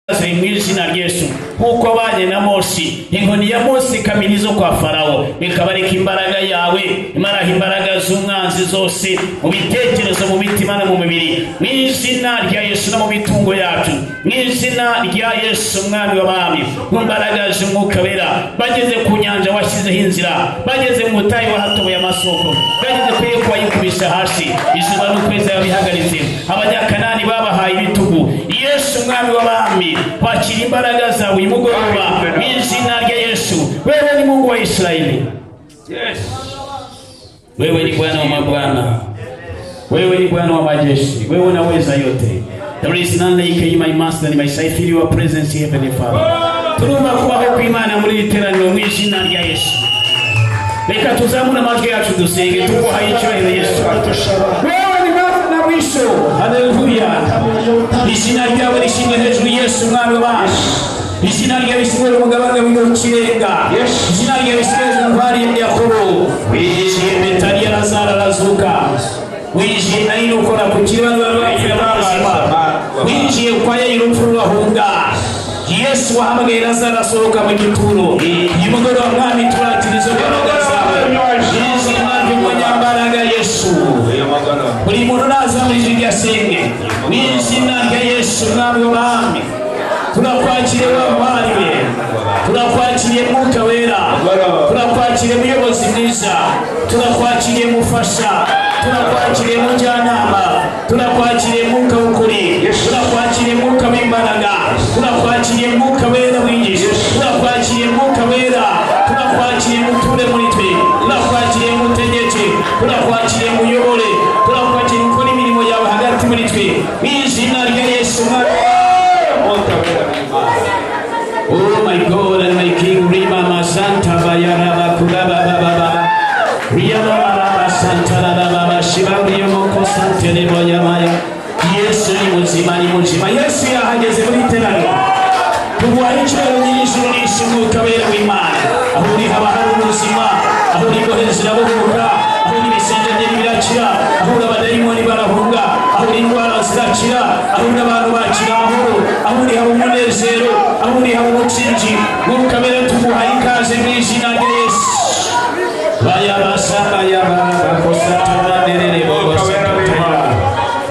mwizina rya Yesu nkuko banye na Mose inkoni ya Mose kaminizo kwa Farao ikabareka imbaraga yawe imaraha imbaraga z'umwanzi zose mu bitekerezo mu mitima no mu mibiri mwizina rya Yesu no mu bitungo yacu mwizina rya Yesu mwami w'abami imbaraga z'umwuka wera bageze ku nyanja washyizeho inzira bageze mu mutayi wahatoboye amasoko bageze kwiye kwa yikubisha hasi izuba n'ukwezi yabihagaritse abanyakanani babahaye ibitugu Yesu mwami w'abami kwakira imbaraga zawe imugoroba mwizina rya Yesu wewe ni Mungu wa Israeli. Yes. Wewe ni Bwana wa mabwana, wewe ni Bwana wa majeshi, wewe unaweza yote. There is none like you, my master and my side. Feel your presence, Heavenly Father. Turuma kubaho kw'Imana muri iteraniro mwizina rya Yesu. Reka tuzamure amajwi yacu dusenge tukuhaye icyubahiro Yesu. Wewe ni Bwana na mwisho. Haleluya. Izina ryawe rishinge hejuru Yesu mwami wacu. Izina ryawe rishinge mu mugabane w'ikirenga. Izina ryawe rishinge hejuru bari Yakobo. Wijije Betania Lazaro arazuka. Wijije ari ukora ku kibazo y'abazima. Wijije kwa Yairo urahunga. Yesu wahamagaye Lazaro asohoka mu gituro. Yimugoroba mwami turatirizo imbaraga zawe. Izina ry'umunyambaraga Yesu. Buri muntu naza muri ijwi asenge n'izina rya Yesu mwami w'abami turakwakiriye w'abariwe turakwakiriye mwuka wera turakwakiriye muyobozi mwiza turakwakiriye mufasha turakwakiriye mujyanama turakwakiriye mwuka w'ukuri turakwakiriye mwuka w'imbaraga turakwakiriye mwuka wera wigisha turakwakiriye mwuka wera turakwakiriye muture muri twe turakwakiriye mutegeke turakwakiriye muyobore turakwakiriye ukora imirimo yawe hagati muri twe izina rya Yesu. Oh my God and my King, Rima Masanta Bayaraba Kuraba Baba Riyama Baba Santa Baba Shibario Moko Santene Boyamaya. Yesu ni muzima Yesu yahageze muri iteraniro tuguhaye icyubahiro n'ijuru n'ishimwe kabera w'Imana aho uri haba hari ubuzima aho uri gohezera buvuga aho uri bisengenge birakira aho uri abadayimoni barahunga aho uri indwara zirakira aho uri abantu bakira amahoro aho uri haba umunezero aho uri haba ubutsinzi mu kabera tuguhaye ikaze mu izina rya Yesu. Bayabasaba bakosatabanderere bogosatama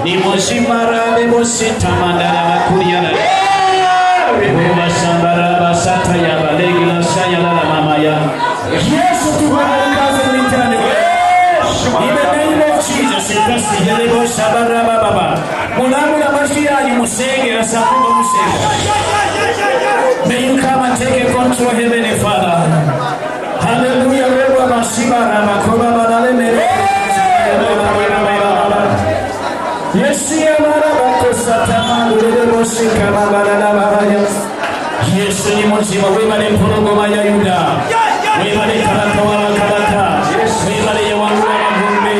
ni muzimara bebositamandara bakuriyana Basambara basata ya balegi la saya la mama ya Yesu tuguhaye ikaze muri iteraniro. In the name of Jesus, ikasi yelebo sabara baba munamura amajwi yanyu musenge asakumba musenge. May you come and take a control, Heavenly Father. Hallelujah. Wewe basibara makoba banalemere Yesu ya maraba satama lelebo sikama banana. Yesu ni muzima webale mpologoma ya Yuda webale karaka wala karaka webale ya wangu wa magumbi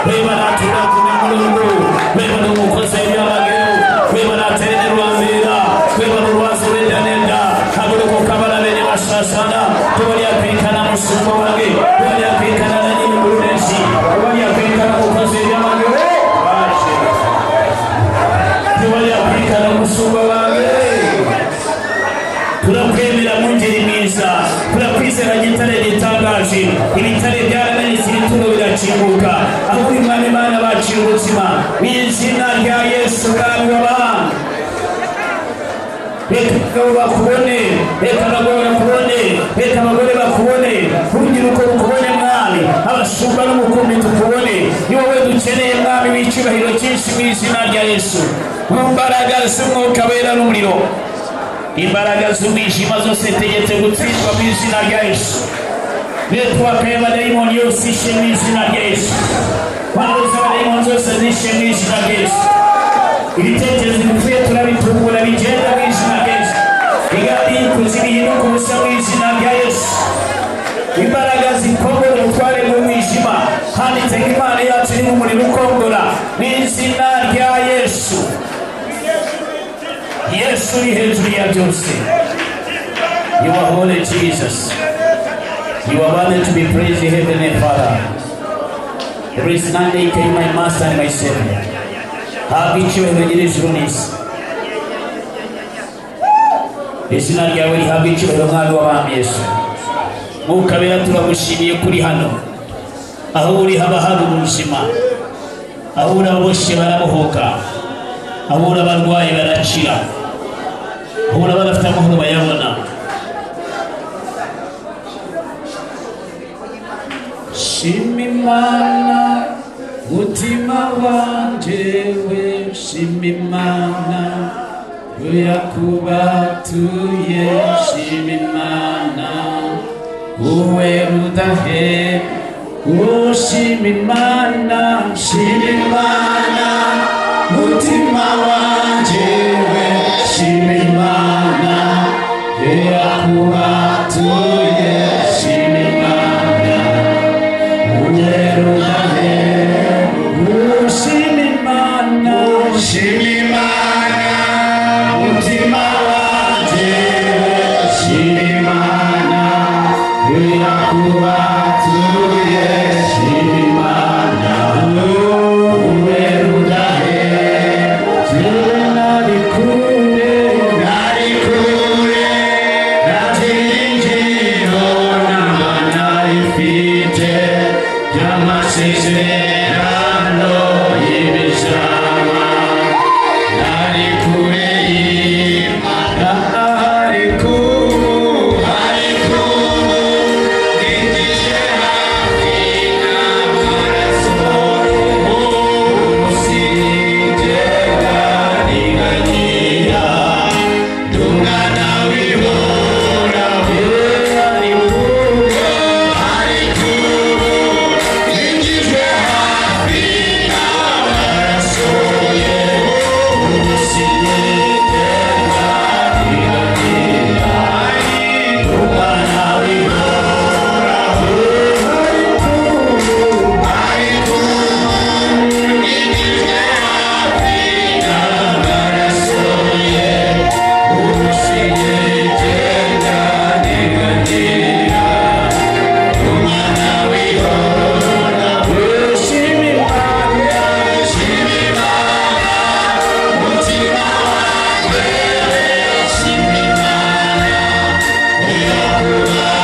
webale atula kumulungu webale umukozi y'abagero webale aterene rwazira webale rwazure ndanenda kabule kukabala bene basasana tubali apikana musumba wange tubali apikana na nini murunesi tubali apikana umukozi y'abagero tubali apikana musumba wange turakwemera mungeri mwiza turakwizera gitare gitangaje ibitare byarananize ibituro birakinguka aho uri mwami Imana baciye ubuzima mw'izina rya Yesu mwami w'abami. Reka bakubone reka abagore bakubone reka abagore bakubone urubyiruko rukubone mwami abashumba n'umukumbi tukubone ni wowe dukeneye mwami w'icyubahiro cyinshi mw'izina rya Yesu mu mbaraga z'umwuka wera n'umuriro imbaraga z'umwijima zose tegetse gutsindwa mu izina rya Yesu. Network y'abadayimoni yose ishe mu izina rya Yesu. Kwanga z'abadayimoni zose zishe mu izina rya Yesu. Ibitekerezo bipfuye turabitungura bigenda mu izina rya Yesu. Igati y'ikuzimu ihinduka ubusa mu izina rya Yesu. Imbaraga zikongora ubutware mu mwijima handitse ko Imana yacu iri mu muriro ukongora mu izina rya Yesu. Yesu ni hejuru ya byose. You are holy Jesus. You are worthy to be praised, Heavenly Father. There is none like you, my Master and my Savior. Have icyubahiro nyir'ijuru n'isi. izina ryawe rihabwa icyubahiro mwami w'abami Yesu. Mukabera turagushimiye kuri hano, aho uri haba hari ubuzima, aho uri aboshe barabohoka, aho uri abarwayi barakira, aho uri abadafite amahoro bayabona. Shima Imana mutima wanje we, shima Imana yakubatuye, shima Imana uwe rudahe, shima Imana, shima Imana mutima wanje we, shima Imana yakubatuye, shima Imana uwe rudahe, shima Imana, shima Imana mutima wanje we, shima Imana yakubatuye, shima Imana uwe rudahe, nari kure natinjiro namba narifite by'amasezerano y'ibizaba, nari kure y'Imana ariko ninjije hafi n'amaraso umusinjira niganyira umwana w'ihoraho, ariko ninjije hafi n'amaraso ye umusinjira niganyira umwana w'ihoraho, ariko ninjije hafi n'amaraso ye umusinjira niganyira umwana w'ihoraho. Shima Imana, shima Imana mutima wanjye, shima Imana yakubatuye, shima Imana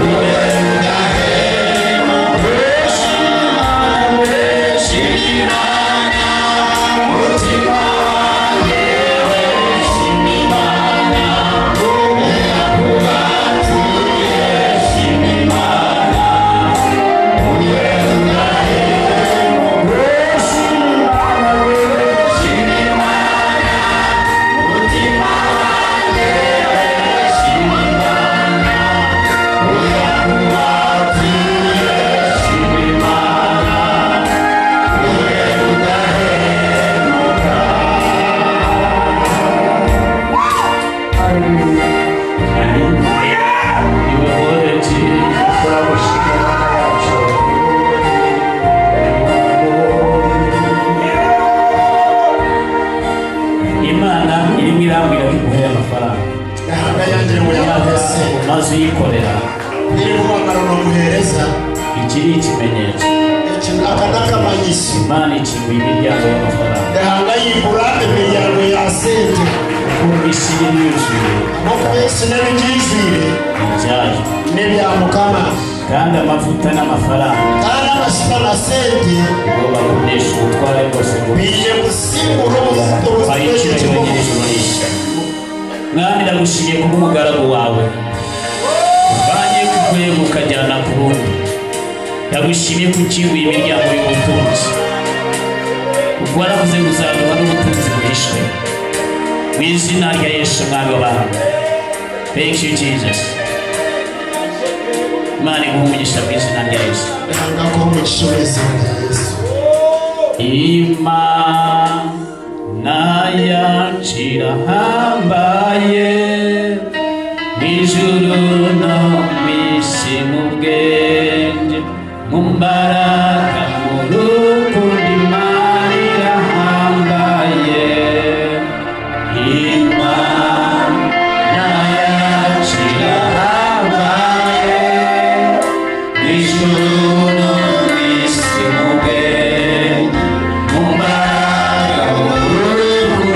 uwe rudahemuka, shima Imana mutima wanjye, shima Imana yakubatuye, shima Imana uwe rudahemuka, shima Imana mutima wanjye, shima Imana yakubatuye, shima Imana uwe rudahemuka. Imana irimo irambwira ko iguhera amafaranga, Gahanga yanjye ngo yabase maze uyikorera. iri guhamagara no guhereza Iki ni ikimenyetso. aka n'akamanyiso. Imana ikinguye imiryango y'amafaranga, Gahanga yibura imiryango yasente kuko isi irimo yuzuye no kwese n'ibyizire ibyayo, n'ibya mukama kandi amavuta n'amafaranga kandi amashyira na sente ngo bakoresha ubutware bwose bwo biye gusimbura hari icyubahiro nyir'ijuru n'isi. Mwami ndagushimiye kuba umugaragu wawe uvanye ku rwego ukajyana ku rundi. Ndagushimiye ko ukinguye imiryango y'ubutunzi, kuko waravuze ngo uzaduha n'ubutunzi buhishwe. Mu izina rya Yesu mwami w'abantu. Thank you Jesus. Imana iguhe umugisha mu izina rya Yesu. Gahanga ko mu gishobozi rya Yesu. Imana yacu irahambaye, ijuru no mu isi mu bwenge, mu mbaraga mu rukundo Imana irahambaye. Imana yacu irahambaye, ijuru no mu isi mu bwenge, mu mbaraga mu rukundo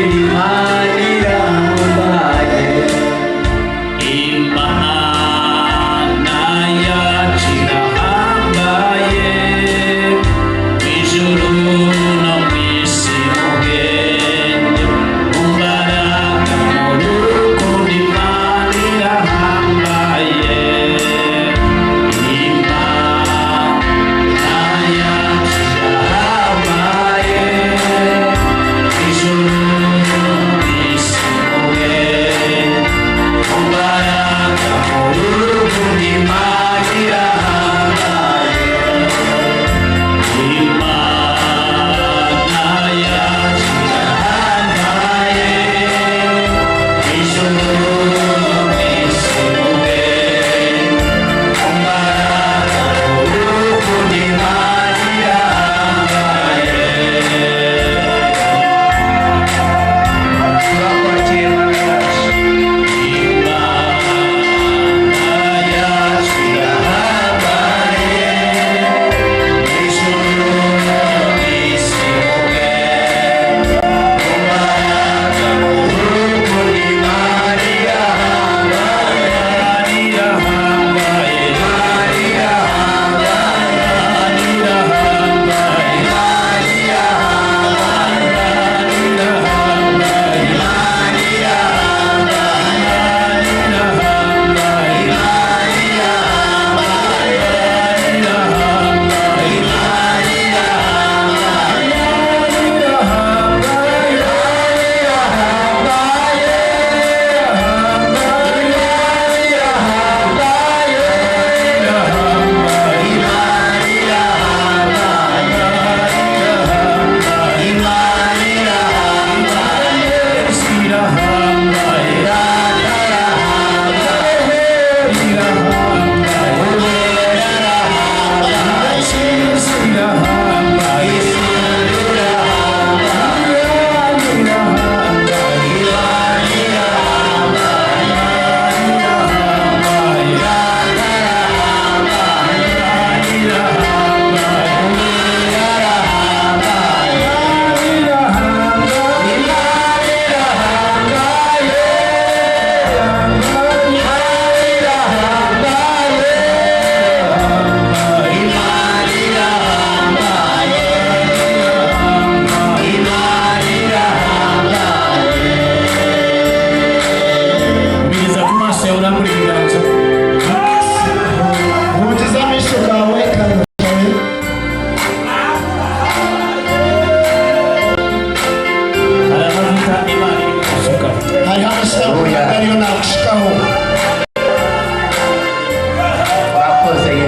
kandi Imana iri gusuka. hari amavuta ariyo nagushikaho.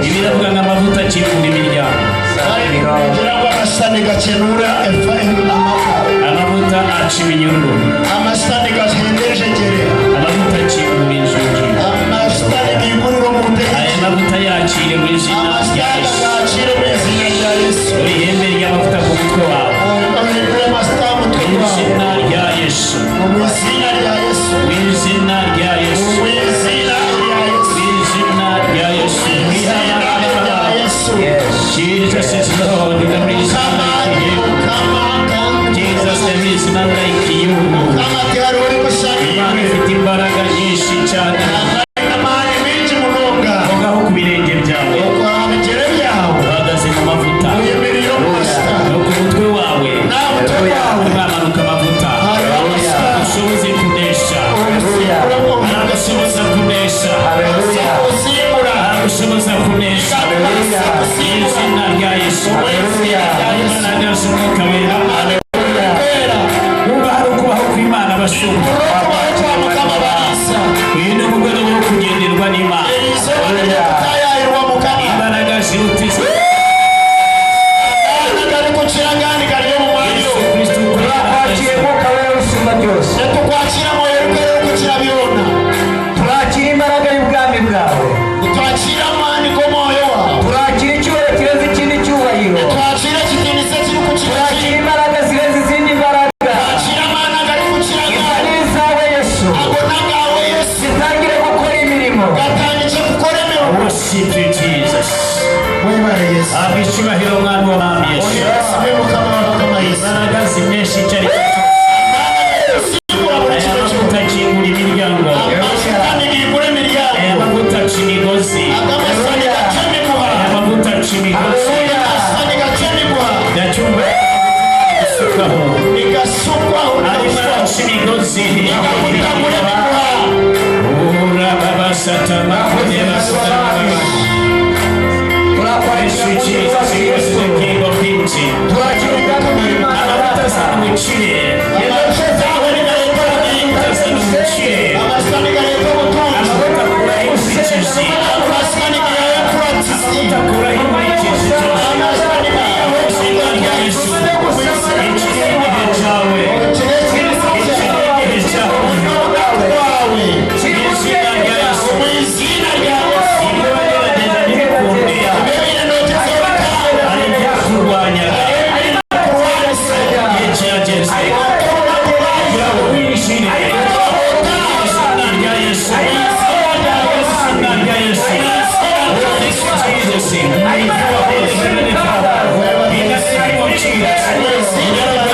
Ibiravuga nk'amavuta akingura imiryango. kugira ngo amasitani gakenura Amavuta aca iminyururu. amasitani gahendejegere, Amavuta akingura inzugi. amasitani gihuriro mu Aya ndege, mavuta yakire mu izina rya amasitani Yesu. gakire mu izina rya Yesu. Uri ihembe ry'amavuta ku mutwe wawe. Ohindure amasitani mu mutwe Mu wawe. izina rya Yesu. Mu izina rya Yesu. Mu izina rya Yesu. Mu izina rya Yesu. Mu izina rya Yesu. Mu izina rya Yesu. Jesus is Lord. There is none like you. Jesus, there is none like you. Kama tayari uri Imana kushangilia. ifite imbaraga nyinshi cyane. Amani mingi munonga. Ngaho ku birenge byawe. Kwa bigere byawe. Uhagaze mu mavuta. Uyemerera amasita. No ku mutwe wawe. Na mutwe wawe. Uramanuka amavuta. Ushoboze kunesha. Aragushoboza kunesha. Usimura. Aragushoboza kunesha. Izina rya Yesu. Imbaraga z'umwuka wera. Umva hari ukubaho kw'Imana abashumba. Uyu ni umugore wo kugenderwa n'Imana. Imbaraga ziruta izo. Yesu Kristo Twakiriye Mwuka Wera usumba byose. Turakira imbaraga y'ubwami bwawe. Turakira icyubahiro kirenze ikindi cyubahiro. Turakira imbaraga zirenze izindi mbaraga. Iza ni izawe Yesu. Zitangire gukora imirimo. worship you, Jesus. Habwa icyubahiro umwami w'abami Yesu. Imbaraga zinesha icyo ari cyo cyose. Aya mavuta akingura imiryango. Aya mavuta aca imigozi. Aya mavuta aca imigozi. Ndacyumva gusukaho. Arimo araca imigozi. Urababasatama kudeba satama. Yesu Jesus, he was the King of Kings. Amavuta azana ubukire. Amavuta azana ubukire. Amavuta akuraho inzitizi. Amavuta akuraho inzitizi zose. Izina rya Yesu. Ikiri igihe cyawe. Ikiri igihe cyawe. Izina rya Yesu. Ibyo bagerageza ntibikunde. Hari ibyakurwanyaga. Igihe kirageze. Kugira ngo wishime. Izina rya Yesu. Izina rya Yesu. Jesus. You are holy, heavenly Father. In the name of Jesus.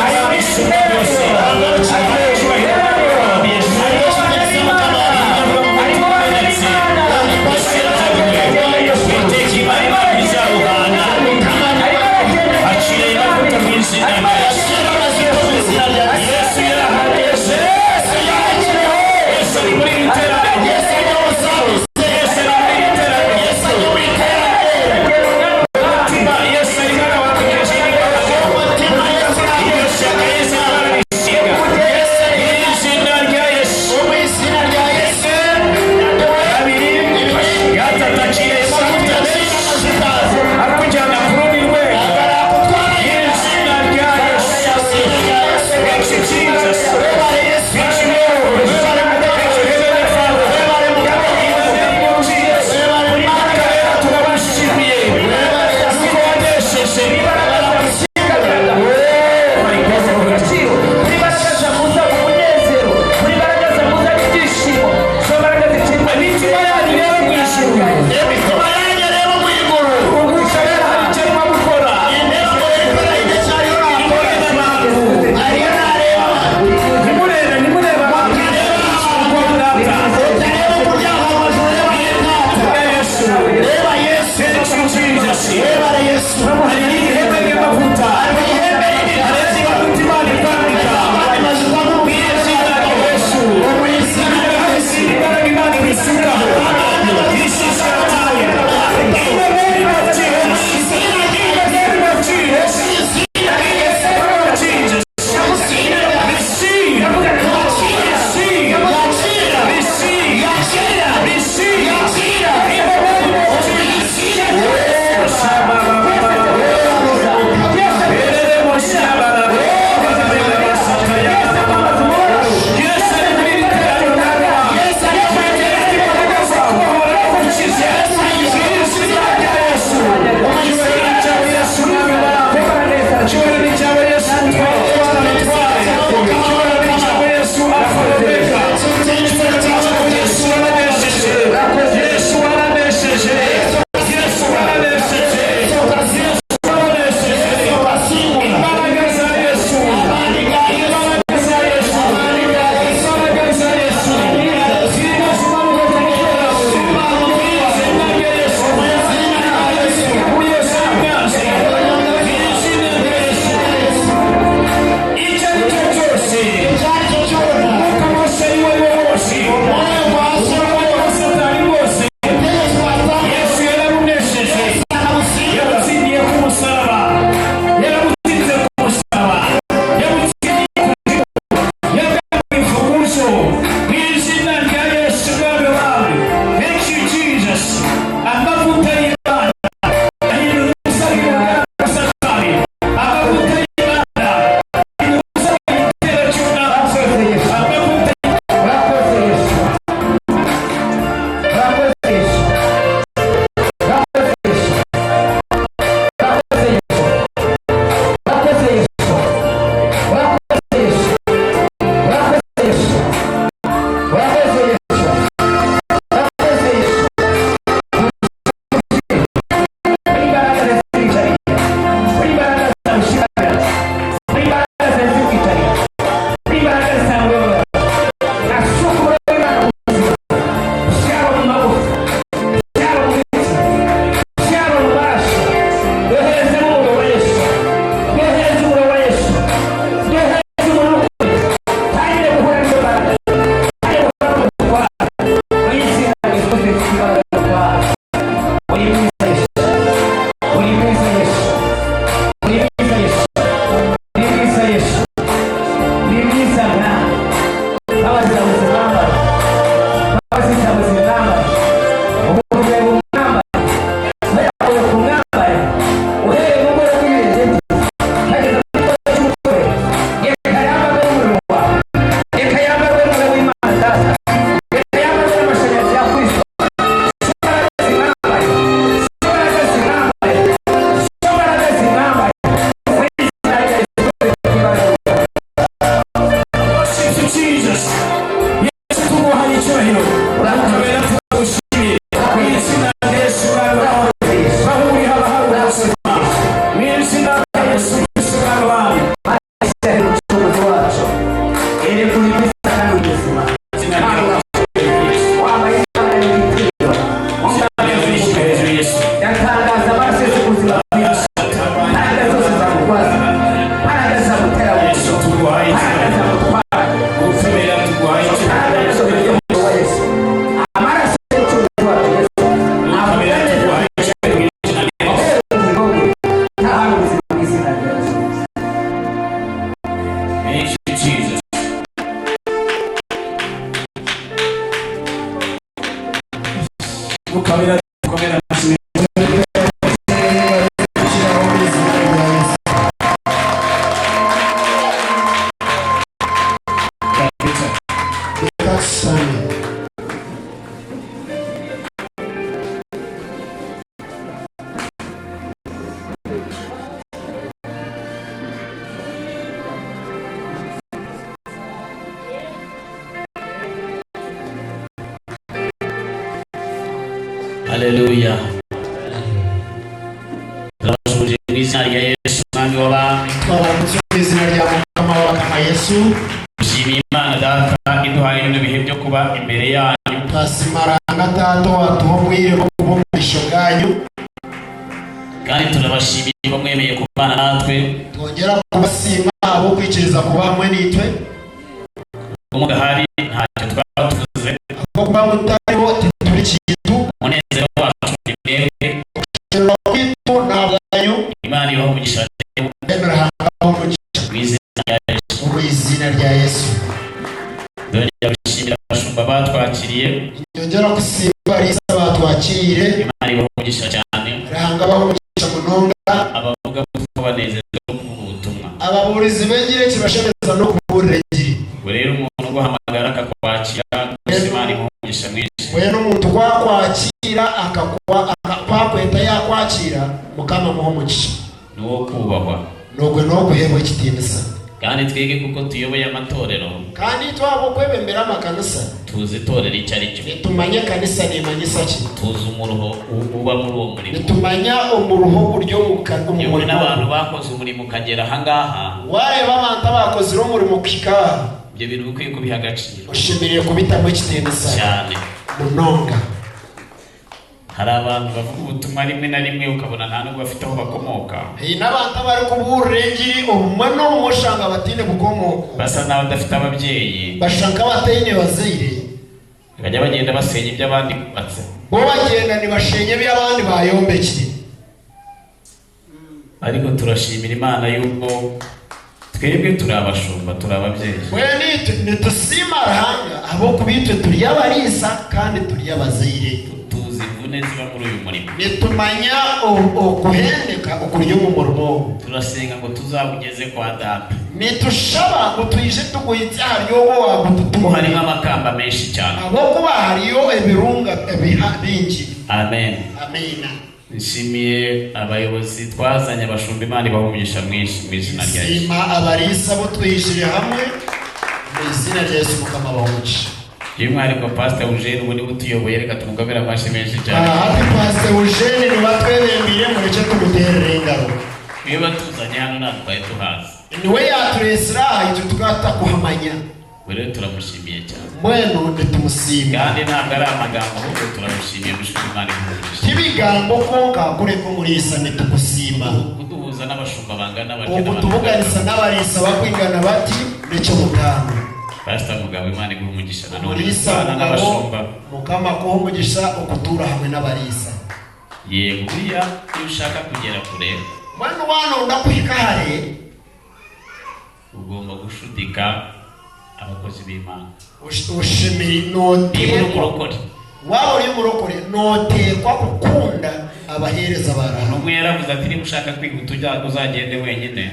kabira komera amashyi. Haleluya. Turabashuje mu izina rya Yesu mwami w'abami. Twabaramutse mu izina rya Mukama wa Yesu. Dushimiye Imana Data iduhaye bino bihe byo kuba imbere yanyu. Twasimaranga Data watuhumwire mu bumurisho bwanyu. Kandi turabashimiye ko mwemeye kubana natwe. Twongera kubasima abo kwikiriza kuba hamwe nitwe. Umugahari ntacyo twatuvuze. Kuko kuba mutariho turi kintu. Umunezero wacu ni mwebwe. Imana ibaho umugisha. Mu izina rya Yesu. Ndongera gushimira abashumba batwakiriye. Ndongera gusimba Arisa batwakiriye. Imana ibaho umugisha cyane. Rahanga baho umugisha munonga. Abavuga ko banezezwa no kuvuga ubutumwa. Ababurizi bengire kibashemeza no kuburengiri. Rero umuntu guhamagara akakwakira Imana ibaho umugisha mwinshi. Oya n'umuntu kwakwakira akakwakweta yakwakira Mukama muho umugisha. Nuwo kubahwa. Nogwe no guhebwa kitinisa. Kandi twege kuko tuyoboye amatorero. Kandi twabo kwebembera amakanisa. Tuzi itorero icyo ari cyo. Nitumanye kanisa nimanyisa ki. Tuzi umuruho uba muri uwo murimo. Nitumanya umuruho buryo mukano. Yewe n'abantu bakoze umurimo ukagera ahangaha. Wareba abantu bakoze umurimo kwika. Ibyo bintu bikwiye kubiha agaciro. Ushimiriye kubitamo kitinisa. Cyane. Munonga. Hari abantu bavuga ubutumwa rimwe na rimwe ukabona nta nubwo bafite aho bakomoka. N'abantu bari kuburengiri umwe no mushanga batine gukomoka. Basa naho badafite ababyeyi. Bashaka batine bazire. Bajya bagenda basenya iby'abandi batse. Bo bagenda ni bashenye by'abandi bayombekire. Ariko turashimira Imana yuko twebwe turabashumba turababyeyi. We nitusima rahanga abo kubitwe turi abarisa kandi turi abazire. Tuzi imvune ziba muri uyu murimo. Nitumanya okuhendeka okuryo mu murimo. Turasenga ngo tuzabugeze kwa Data. Nitushaba ngo tuyije tuguhitse hariyo wagututumu harimo amakamba menshi cyane. Abo kuba hariyo ebirunga bingi. Amen. Amina. Nshimiye abayobozi twazanye abashumba Imana ibaho umugisha mwinshi mu izina rya Yesu. Sima abarisa bo twishire hamwe mu izina rya Yesu Mukama bahumugisha. By'umwihariko Pastor Eugene ubu niwe utuyoboye reka tumugabira amashyi menshi cyane. Happy Pastor Eugene ni batwebembiye mu bice tumuterera ingaro. Iyo batuzanye hano natwaye tuhazi. Niwe yaturesira icyo tugata kuhamanya. Rero turamushimiye cyane. Mwenu nditumusimba. Kandi ntabwo ari amagambo ahubwo turamushimiye mushimira Imana imugisha. Kibigambo konka kure ko muri isa nitukusimba. Kuduhuza n'abashumba bangana batyo. Ubu tubuganisa n'abarisa bakwingana bati nico mutano. Pastor Mugabo Imana iguha umugisha na none n'abashumba. Mukama ko umugisha ukutura hamwe n'abarisa. Yego buriya iyo ushaka kugera kure. Mwana wano ndakwikare. Ugomba gushudika abakozi b'Imana. Ushimiri notekwa. Waba uri murokore notekwa gukunda abahereza abantu. Umwe yaravuze ati niba ushaka kwiga uzagende wenyine.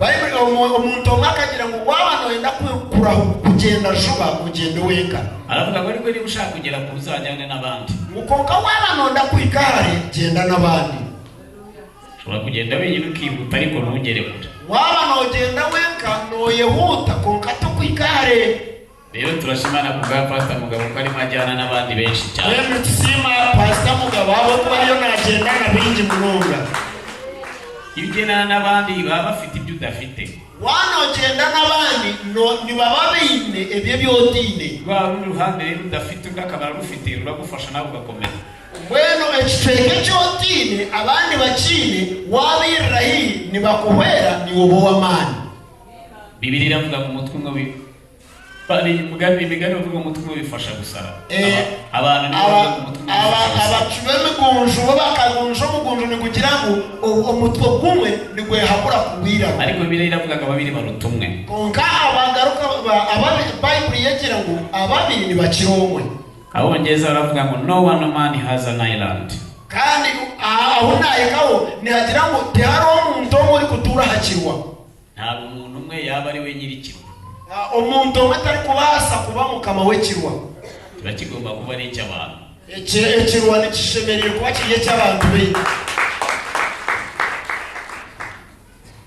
Bible umuntu akagira ngo waba noenda kura kugenda shuba kugenda weka. Aravuga ngo niba ushaka kugera ku uzajyane n'abandi. Mukonka waba nonda kwikare genda n'abandi. Ushobora kugenda wenyine ukihuta ariko ntugere kure. Waba nogenda weka noyehuta konka to kwikare. Rero turashimana kubwa Pastor Mugabo ko ari majyana n'abandi benshi cyane. Rero tusima Pastor Mugabo abo kuba yo nagenda nabinji munonga. Ibigena n'abandi baba bafite ibyo udafite. Wanogenda n'abandi no nibababine ebye byotine. Rwa ruhande rero udafite ugakabara rufite uragufasha nawe ugakomeza. Bueno ekitenge cyotine abandi bakine wabirahi nibakuhera ni wobo w'amani. Bibiliya iravuga mu mutwe umwe bari imigani uvuga mu mutwe bifasha gusara. Abantu abacubeme gunju bakagunjo mugunju ni kugira ngo umutwe kumwe ni gwe hakura kubira. Ariko Bibiliya iravuga ngo babiri barutumwe. Konka abagaruka abandi Bible yegira ngo ababiri ni bakiromwe. Abongereza baravuga ngo no one man has an island. Kandi aho nayikaho nihagira ngo teharo umuntu muri kutura hakirwa. Ntabwo umuntu umwe yaba ari we nyirikirwa. Umuntu umwe atari kubasa kuba mukama wekirwa. Kiba kigomba kuba ari icy'abantu. Ekirwa nikishemereye kuba kigiye cy'abantu be.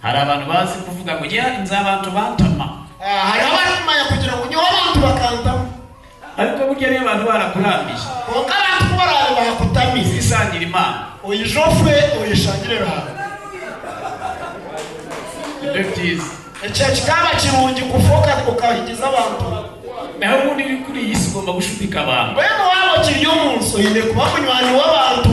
Hari abantu bazi kuvuga ngo ya nzabantu bantama. Hari abantu kumanya kugira ngo nyo abantu bakantama. Ariko burya niyo abantu barakurambije. Konka abantu barare bakutamiza isangira Imana. Oyijofwe oyishangire raha. Baptist. Kikaba kirungi kufoka ukahigiza abantu. Naho ubundi uri kuri iyi si ugomba gushudika abantu. Bwene wabo kiryo munsi oyine kuba munywani w'abantu.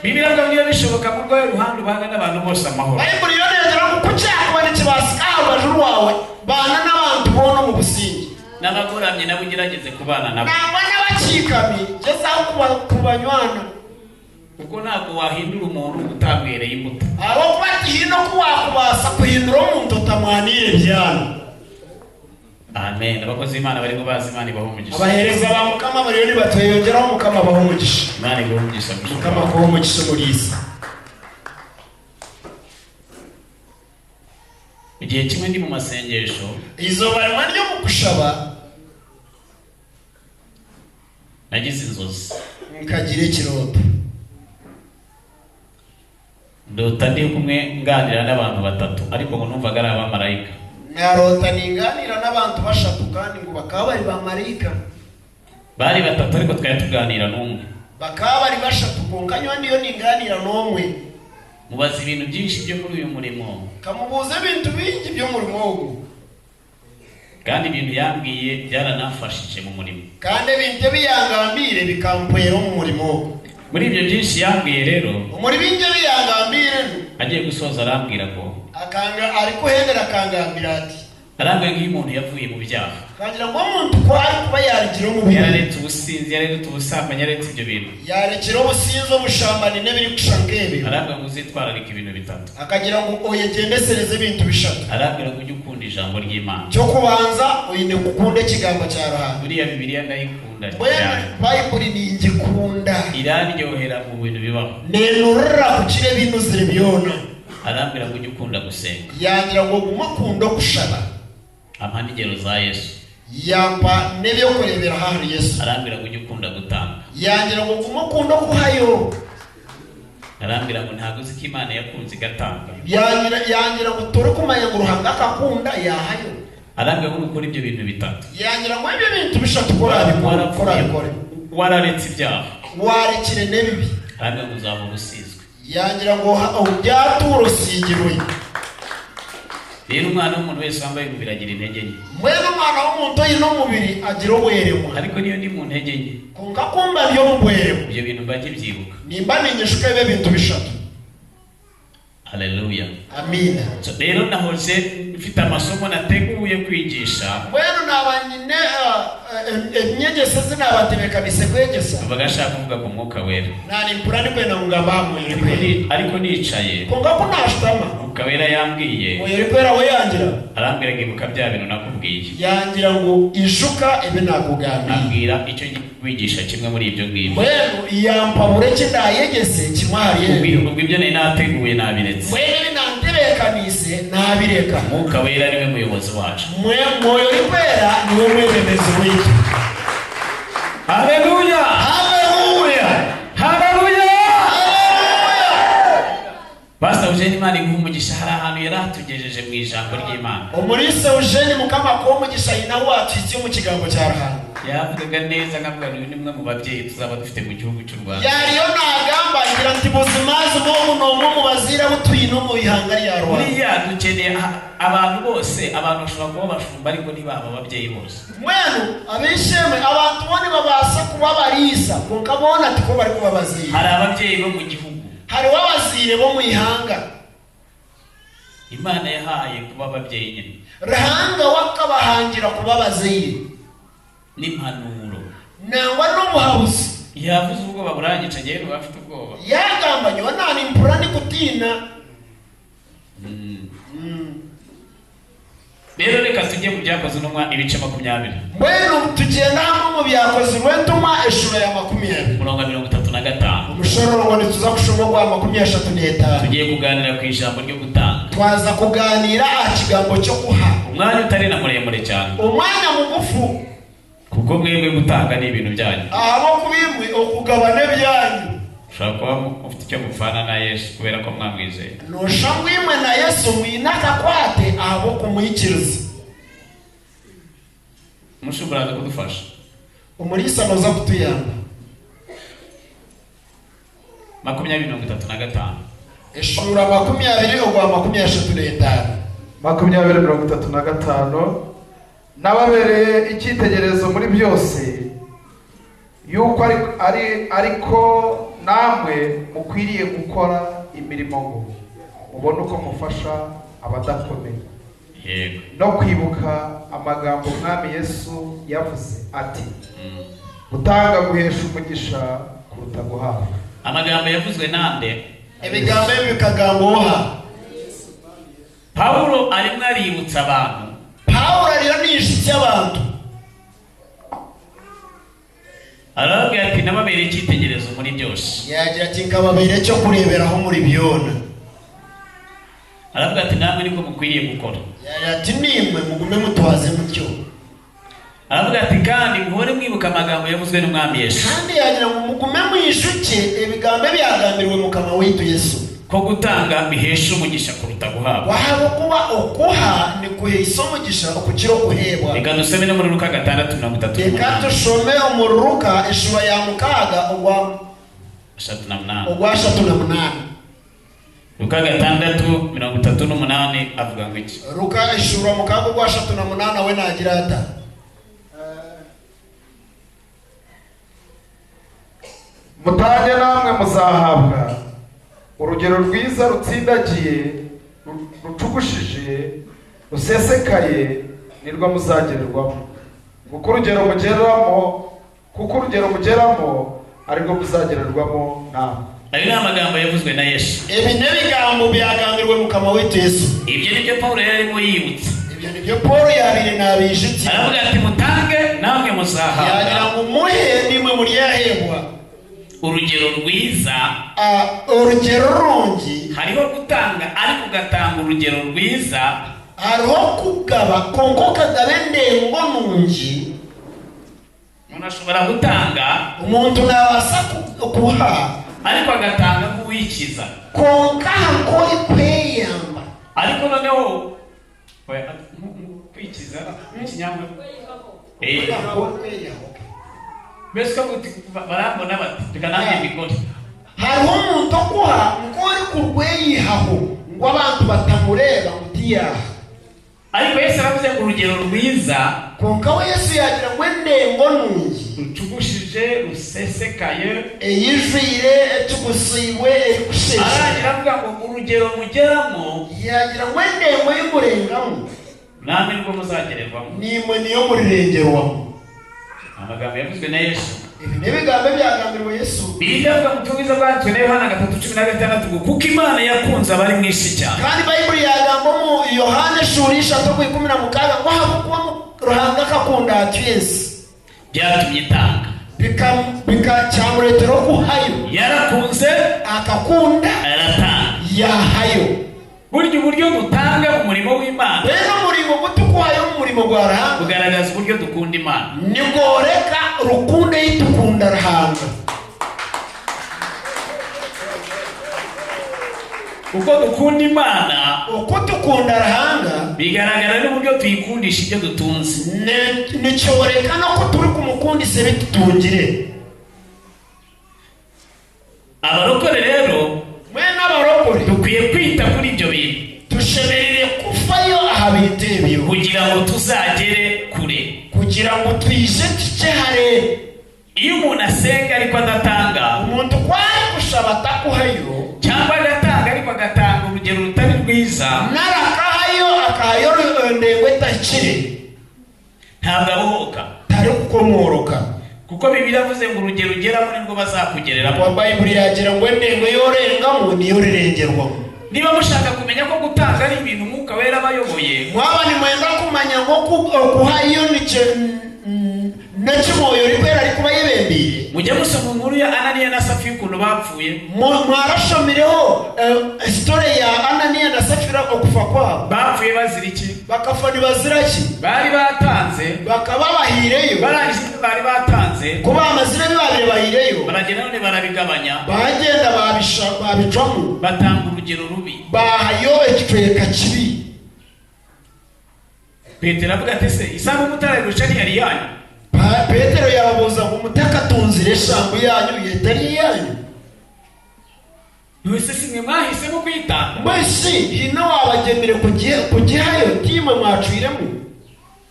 Bibiliya ngo bishoboka mu rwego ruhande ubanga n'abantu bose amahoro. Bayibuli yo negera ngo kucyakwa n'ikibasika abajuru wawe bana n'abantu bono mu busingi. N'abagoramye nabo ugerageze kubana nabo. Nangwa n'abakikami gezaho kubanywana. Kuko ntabwo wahindura umuntu utamwereye imbuto. Abo kubati hino kuwakubasa kuhindura umuntu utamwanire byana. Amen. Abakozi Imana bari ngo bazi Imana ibahumugisha. Abahereza ba mukama bari ni batweyongeraho mukama bahumugisha. Imana ibahumugisha. Mukama bahumugisha muri isi. Igihe kimwe ndi mu masengesho, izo barima ryo mukushaba nagize inzozi. Nkagire kiroto. Ndota ndi kumwe nganira n'abantu batatu ariko ngo numvaga ari abamarayika. Narota ninganira n'abantu bashatu kandi ngo bakaba bari bamarayika. Bari batatu ariko twari tuganira n'umwe. Bakaba bari bashatu konkanywa niyo ninganira n'umwe. Mubaza ibintu byinshi byo muri uyu murimo. Kamubuze ibintu bingi byo muri mwogo. Kandi ibintu yambwiye byaranafashije mu murimo. Kandi ibintu biyangambire bikampwera mu murimo. Muri ibyo byinshi yambwiye rero, muri binge biyangambire agiye gusoza arambwira ko akanga ariko hendera akangambira ati arambwira ngo umuntu yavuye mu byaha. Kangira ngo umuntu ko ari kuba yarikira mu bintu. Yararetse ubusinzi, yararetse ubusambanyi, yararetse ibyo bintu. Yarikira ubusinzo bushambani n'ibiri kushangebe. Arambwira ngo uzitwararika ibintu bitatu. Akagira ngo oyegendesereze ibintu bishatu. Arambwira ngo ujye ukunda ijambo ry'Imana. Cyo kubanza uyine gukunde kigambo cya Ruhanga. Buriya Bibiliya ndayikunda cyane. Bayibuli ni ingikunda. Iraryohera mu bintu bibaho. Nenurira kukire bintu ziri byona. Arambwira ngo ujye ukunda gusenga. Yangira ngo gumukundo kushaba. Ampanigero za Yesu. Yampa nebyo kurebera hari Yesu. Arambwira ngo ujye ukunda gutanga. Yangira ngo gumukundo kuhayo. Arambwira ngo ntabwo uzi ko Imana yakunze igatanga. Yangira ngo tore kumanya ngo Ruhanga akakunda yahayo. Arambwira ngo ukora ibyo bintu bitatu. Yangira ngo ibyo bintu bishatu kora. Wararetse ibyaha. Warekire nebibi. Arambwira ngo uzaba ubusizwe. Yangira ngo byaturo sigirwe. Rero umwana w'umuntu wese wambaye umubiri agira intege nke. Mwene umwana w'umuntu yino mubiri agira ubweremo. Ariko niyo ndi mu ntege nke. Kunga kumba byo mubweremo. Ibyo bintu mbajye byibuka. Nimba ninyishuka ibe bintu bishatu. Haleluya. Amina. So rero nahoze mfite amasomo nateguye kwigisha. Mwene nabanyine nyegese zinabatebeka bisekwegesa. Bagashaka kuvuga ku mwuka wera. Nani mpurani kwenda ngabamwe. Ariko nicaye. Kunga kunashtama. Mwuka wera yambwiye. Oyo kwera we yangira. Arambwira ngo ibuka bya bintu nakubwiye. Yangira ngo ishuka ebe nakugambira. Ambwira icyo kwigisha kimwe muri ibyo ngibyo. Mwene yampa bureke ndayegese kimwariye. Ubwo ibyo nari nateguye nabiretse. Mwene nanterekanise nabireka. Mwuka wera niwe muyobozi wacu. Moyo rikwera niwe mwemezi witu. Haleluya. Haleluya. Haleluya. Pastor Eugene Imana iguhumugisha hari ahantu yari atugejeje mu ijambo ry'Imana. Umulise Eugene mukama ko mugisha ina watwitse mu kigambo cya Ruhanga. Yavugaga neza nkavuga ni nimwe mu babyeyi tuzaba dufite mu gihugu cy'u Rwanda. Yariyo nagamba ngira nti buzimazi bo mu bazira butuyi no mu ihanga rya Rwanda. Buriya dukeneye abantu bose, abantu bashobora kuba bashumba ariko ntibaba ababyeyi bose. Mwenu abisheme abantu bone babasa kuba barisa kunkabona tiko bari kuba bazira. Hari ababyeyi bo mu gihugu. Hari wabazire bo mu ihanga. Imana yahaye kuba ababyeyi nyine. Ruhanga wakabahangira kuba bazire. N'impanuro. Nangwa n'ubuhabuzi. Yavuze ubwoba burangica rero bafite ubwoba. Yagambanye wanani impurani kutina. Rero reka tujye mu byakoze n'umwa ibice 20. Mbwenu tugenda hamwe mu byakoze n'umwa eshura ya 20. Murongo 35. Umushororo ngo nituza kushoma kwa 35. Tugiye kuganira ku ijambo ryo gutanga. Twaza kuganira ikigambo cyo kuha. Umwanya utari na muremure cyane. Umwanya mugufu. Kuko mwebwe gutanga ni ibintu byanyu. Abo kubimwe okugabane byanyu. Ushobora kuba ufite icyo gupfana na Yesu kubera ko mwamwizeye. Nushangwimwe na Yesu mwinaka kwate abo kumwikiriza. Mushobora kudufasha. Umulisa noza kutuyamba. 20:35. Eshura 20 ogwa 35. 20:35 nababereye icyitegererezo muri byose yuko ariko namwe mukwiriye gukora imirimo ngo mubone uko mufasha abadakomeye. Yego. No kwibuka amagambo Mwami Yesu yavuze ati gutanga guhesha umugisha kuruta guhabwa. Amagambo yavuzwe nande? Ebigambo bikagamboha. Paulo arimwe aributsa abantu. Paulo ariyo nishitse abantu. Arababwira ati nababereye icyitegererezo muri byose. Yagira ati nkababere cyo kureberaho muri byona. Arababwira ati namwe niko mukwiriye gukora. Yagira ati nimwe mugume mutwaze mutyo. Arababwira ati kandi muhore mwibuka amagambo yavuzwe n'Umwami Yesu. Kandi yagira ngo mugume mwishuke ebigambo byagambirwe mu kanwa witu Yesu. Ko gutanga bihesha umugisha kuruta guhabwa. Wahabo kuba okuha ni kuhesha umugisha okukiro kuhebwa. Reka dusome no muri Luka 6:38. Reka tushome mu Luka eshura ya 6 ogwa 38. Luka 6:38 avuga ngo iki? Luka eshura 6 ogwa 38 we nagira ata. Mutange namwe muzahabwa urugero rwiza rutsindagiye rucugushije rusesekaye nirwo muzagererwamo kuko urugero mugeramo ariko muzagererwamo nawe. Ayo ni amagambo yavuzwe na Yesu. Ebi nebigambo byagambirwe mu kanwa witu Yesu. Ibyo nibyo Paulo yarimo yibutsa. Ibyo nibyo Paulo yabire nabishitse. Aravuga ati mutange namwe muzahabwa. Yagira ngo muhe nimwe muri yahebwa. Urugero rwiza. Urugero rungi. Hariho gutanga ariko ugatanga urugero rwiza. Hariho kugaba konkoka gabendengo nungi. Umuntu ashobora gutanga. Umuntu nabasa kuha. Ariko agatanga nk'uwikiza. Konka ko ikweyamba. Ariko noneho kwikiza n'ikinyamwe. Bese ko barambona bati tukanange bikora. Hariho umuntu okuha ngori kurweyihaho ngo abantu batamureba mutiya. Ariko Yesu aravuze urugero rwiza. Konka we Yesu yagira ngo ndengo nungi. Rucugushije rusesekaye. Eyijwire etugusiwe ekusheshe. Aragira avuga ngo urugero mugeramo. Yagira ngo ndengo y'umurengamo. Namwe nibwo muzagererwamo. Nimwe niyo murirengerwamo. Amagambo yavuzwe na Yesu. Ibi nebigambo byagambirwe Yesu. Bibiliya ivuga mu butumwa bwanditswe na Yohana 3:16 kuko Imana yakunze abari mu isi cyane. Kandi Bible yagambo mu Yohana 3:16 ngo habo kuba Ruhanga akakunda Yesu. Byatumye itanga. Bikacamuretero kuhayo. Yarakunze akakunda aratanga. Yahayo. Buryo uburyo dutanga umurimo w'Imana. Rero umurimo gutukwayo umurimo gwa Ruhanga kugaragaza uburyo dukunda Imana. Nibwo reka rukunde yitukunda Ruhanga. Uko dukunda Imana, uko dukunda Ruhanga bigaragara n'uburyo tuyikundisha ibyo dutunze. Nicyo rekana ko turi kumukundise bitutungire. Abarokore rero mwe n'abarokore dukwiye kwita kuri ibyo bintu. Tushemerere kufayo ahabitebyo kugira ngo tuzagere kure. Kugira ngo tuyisheke hare. Iyo umuntu asenga ariko adatanga, umuntu kwari gushaba atakuhayo cyangwa agatanga ariko agatanga urugero rutari rwiza, narakahayo akayo ndengwe takire, ntabwo abohoka, tari kukomoroka. kuko Bibiliya yavuze ngo urugero ugeramo nibwo bazakugereramo. Bible yagira ngo ndengwe yorengamo niyo rirengerwamo. Niba mushaka kumenya ko gutanga ari ibintu Mwuka Wera bayoboye, mwaba ni mwenda mumanya ngo kuhayo nice nakimoyo rikwera ari kuba yibembire. Mujya musoma inkuru ya Ananiya na Safira ukuntu bapfuye. Mwarashomireho story ya Ananiya na Safira okufa kwabo. Bapfuye bazira iki? Bakafa bazira iki? Bari batanze bakaba bahireyo. barangije bari batanze kuba amazina bibabire bahireyo. baragenda none barabigabanya. Bagenda babicamo batanga urugero rubi. Bahayo ekitweka kibi. Petero avuga ati se isambu mutaragusha ni yari yanyu. Petero yababuza ngo mutakatunzire eshambu yanyu yetari yanyu. Wese simwe mwahisemo kwitanga. Mwese hino wabagemere kugihayo timwe mwacwiremo.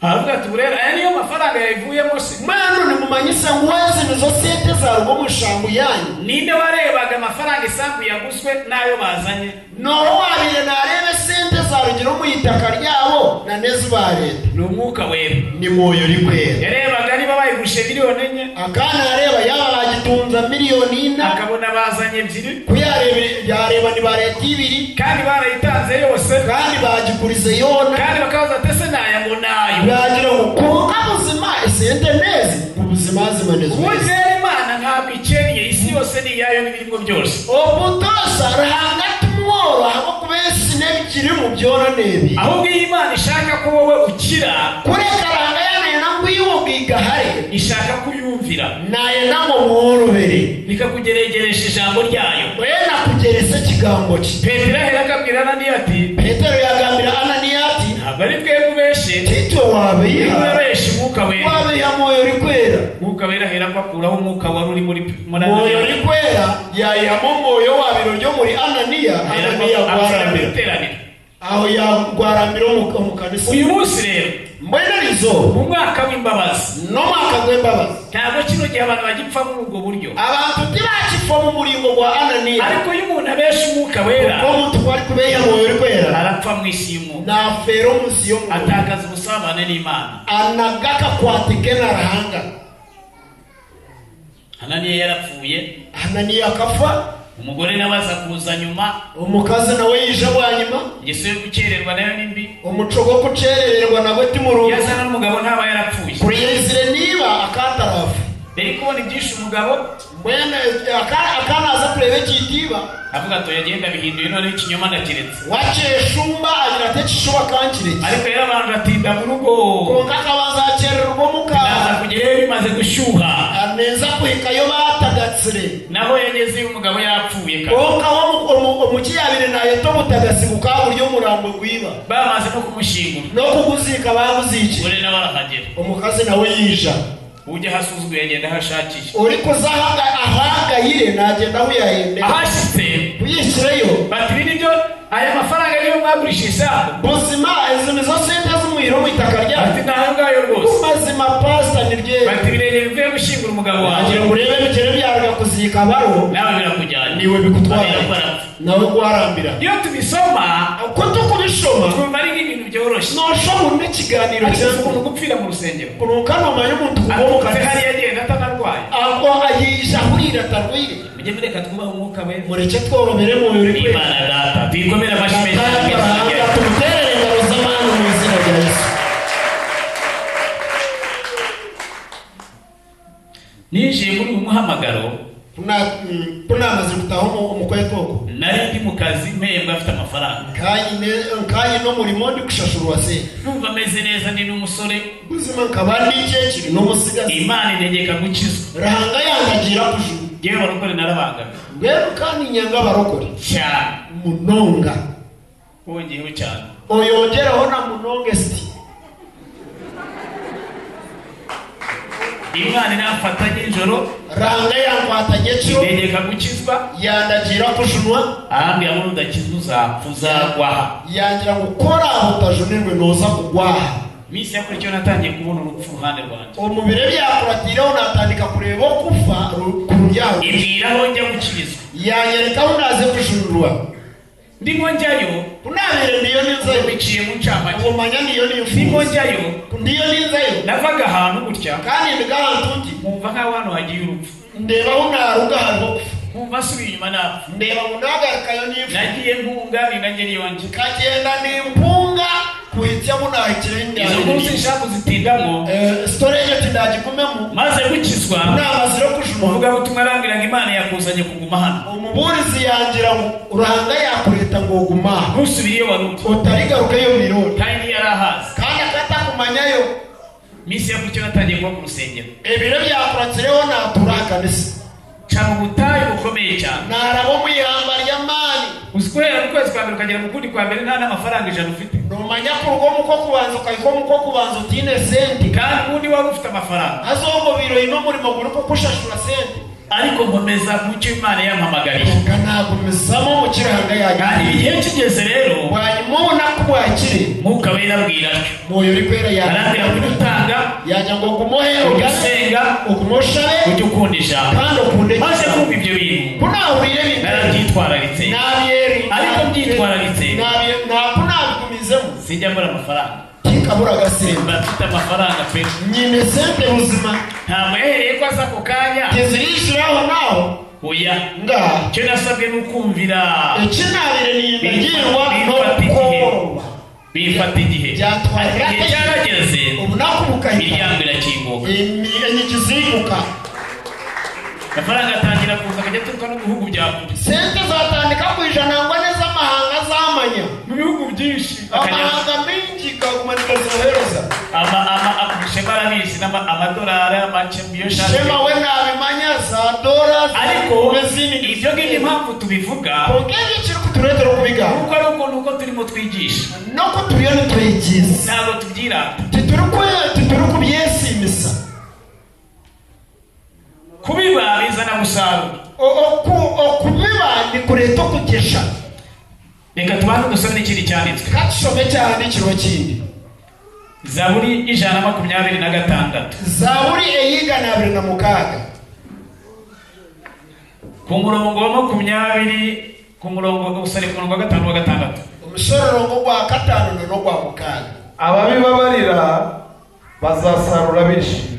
Aravuga ati urera aya niyo mafaranga yavuyemo se. Mwana ni mumanyisa ngo wese nizo sente za rugo mushambu yanyu. Ninde warebaga amafaranga isambu yaguswe nayo bazanye? Noho wabire narebe sente za rugero mu itaka ryabo na nezi ba leta. Ni umwuka wera. Ni moyo rikwera. Yarebaga niba bayigushe miliyoni 4. Akana areba yaba bagitunza miliyoni 4. Akabona bazanye 2. Yareba ni ba leta 2. Kandi barayitanze yose. Kandi bagikurize yona. Kandi bakaza tese nayo ngo nayo. Yagira ngo ko abuzima esente nezi. Ubuzima zimaneze. Uzera Imana ntabwo ikennye isi yose ni yayo n'ibirimo byose. Obutosa rahanga tumworo abo kubesi nebikiri mu byona nebi. Ahubwo Imana ishaka ko wowe ukira. Kureka rahanga yana nangwiyogiga hari. Ishaka kuyumvira. Naye namo mworohere. Bikakugeregeresha ijambo ryayo. Wena kugerese kigambo ki. Petero yakabwira Ananiya ati. Petero yagambira Ananiya ati. Ntabwo ari twebwe ubeshe. Tito wabeyiha. Ubeshe umwuka wera. Wabeyiha moyo rikwera. Umwuka wera hera kwakuraho umwuka wari uri muri moyo rikwera yayamo moyo wabiro ryo muri Ananiya. Ananiya gwarambira. Aho yagwarambira mu kanisa. Uyu munsi rero mbwenerizo mu mwaka w'imbabazi. No mwaka w'imbabazi. Ntabwo kino gihe abantu bagipfa muri ubwo buryo. Abantu ntibakipfa mu muringo gwa Ananiya. Ariko iyo umuntu abesha umwuka wera. Ko umuntu kwari kubeya moyo rikwera. Arapfa mu isi y'umuntu. Na fero musi yo. Atakaza ubusabane n'Imana. Anagaka kwatike na rahanga. Ananiya yarapfuye. Ananiya akafa. Umugore nabaza kuza nyuma. Umukazi nawe yije bwanyuma. Yesu yo gukererwa nayo nimbi. Umuco go kucerererwa nago timuru. Yazana n'umugabo ntaba yarapfuye. Kuriyizire niba akatarafu. Beri kubona ibyinshi umugabo. Mwene akana aza kurebe kitiba. Avuga to yagenda bihinduye none ikinyoma ndakiretse. Waceshumba agira ate kishoba kankiretse. Ariko yarabantu atinda mu rugo. Ko kakabaza cererwa muka. Naza kugerayo bimaze gushyuha. Aneza kuhikayo batagatsire. Naho yageze umugabo yapfuye ka. Ko kawo umukiyabire nayo to mutagasi bukaburyo murambo gwiba. Bamaze no kumushingura. No kuguzika baguziki. Ure nabarahagera. Umukazi nawe yija. Uje hasuzwe yagenda hashakisha. Uri kuzahanga ahangayire nagenda uyahende. Ahashitse uyishireyo. Batiri nibyo aya mafaranga niyo mwagurisha isabu. Buzima izo nizo sente z'umwiro mu itaka rya. Ati naho ngayo rwose. Ubuzima pastor nirye. Batibireye bivuye gushingura umugabo wawe. Agira ngo urebe bikere byarga kuzika baro. Nawe birakujyana. Niwe bikutwara. Nawe gwarambira. Iyo tubisoma ko tukubishoma. Twumva ari ibintu byoroshye. No shomu n'ikiganiro cyangwa umuntu gupfira mu rusengero. Kuruka no manyo umuntu kubomoka hari yagenda atanarwaye. Abo ayisha hurira tarwire. Mujye mureka twubaha umwuka we. Mureke tworobere mu yuri kwe. Imana data. Tuyikomera amashyi menshi. Tumuterere ingabo z'amana mu izina rya Yesu. Ninjiye muri umuhamagaro. Kunamaze gutaho umukwe koko. Nari ndi mu kazi mpembwa afite amafaranga. Kayi no murimo ndi kushashurwa se. Numva ameze neza ndi n'umusore. Ubuzima nkabandi kiri no musigazi. Imana integeka gukizwa. Rahanga yangagira kujuru. Yewe barokore narabanga. Rero kandi nyanga barokore. Cyane. Munonga. Wongeyeho cyane. Oyongeraho na munonge sti. Imana inafatanye ijoro. Rahanga yankwatanye cyo. Integeka gukizwa. Yandagira kujunwa. Ahambira muri udakizwa uzagwaha. Yangira gukora utajunirwe noza kugwaha. Misi yakurikiye natangiye kubona urupfu ruhande rwanje. Umubire byakuratiraho natandika kureba kufa kurujyaho. Ibwiraho njya gukirizwa. Yanyereka unaze kujurwa. Ndimo njyayo. Unabire niyo ninzayo. Biciye mu ncamake. Umanya niyo niyo. Ndimo njyayo. Ndiyo ninzayo. Navaga ahantu gutya. Kandi ndigahantu uti. Mumva nk'abantu hagiye urupfu. Ndeba unaruga hano. Mumva subiye inyuma nawe. Ndeba munagarikayo n'ifu. Nagiye mpunga ni nanjye niyonje. Kagenda n'impunga kuhitya munahikira izo nkuru sinshaka kuzitindamo storage tindagigumemo maze gukizwa n'amaziro kujuma uvuga butumwa arambwira ngo Imana yakuzanye kuguma hano umuburizi yangira ngo uranga yakureta ngo guma ntusubiriye waruti utarigaruka yo birori kandi yarahazi kandi akatakumanyayo misi yakurikira natangiye kuba ku rusengero ibiro byakuratsereho naturakanise cyangwa ubutayu bukomeye cyane narabo mu ihamba ry'amani uziguhera mu kwezi kwa mbere ukagera mu kundi kwa mbere nta n'amafaranga ijana ufite numanya ko urwo muko kubanza ukayiko muko kubanza utine senti kandi ubundi waba ufite amafaranga azongo birori no murimo guri ko kushashura senti ariko nkomeza mucyo Imana yampamagariye kanagumizamo mu kiranga yaje kandi igihe kigeze rero wanyimubona kubwakire Mwuka Wera abwira moyo uri kwera yaje arambwira ngo utanga yaje ngo kumuhe ugasenga ukumushabe ujye ukundisha kandi ukunde maze kumva ibyo bintu kunahurire bintu narabyitwararitse nabiyeri ariko byitwararitse ntabigumizemo sijya mbura amafaranga kikabura gasemba mfite amafaranga pe nyine sente buzima ntabwo yahereye ko aza ku kanya tizirishiraho naho oya nga icyo nasabwe ni ukumvira ikinabire niyindagirwa no koroba bifata igihe igihe cyarageze ubu nakubukahita imiryango irakinguka inyikiziguka amafaranga atangira kuza akajya aturuka no mu bihugu bya kure sente zatandika ku ijana ngo neza amahanga azamanya mu bihugu byinshi amahanga menshi kagumanika zohereza shema arabizi amadolari amacembiyo shema we nabimanya za dollars ariko ibyo ngibyo impamvu tubivuga ubwenge kiri kuturetera kubiga kuko ari uko nuko turimo twigisha no kuturiyo nitwigize ntabwo tubyirata tituri kubyesimisa kubiba bizana gusarura kubiba ni kureta kugesha reka tubanze dusome n'ikindi cyanditswe katusome cyane ikiro kindi Zaburi 126 Zaburi eyigana 26 ku murongo wa 20 ku murongo usari ku murongo wa 5 wa 6 umushororo gwa 5 no gwa 6 ababibabarira bazasarura bishimye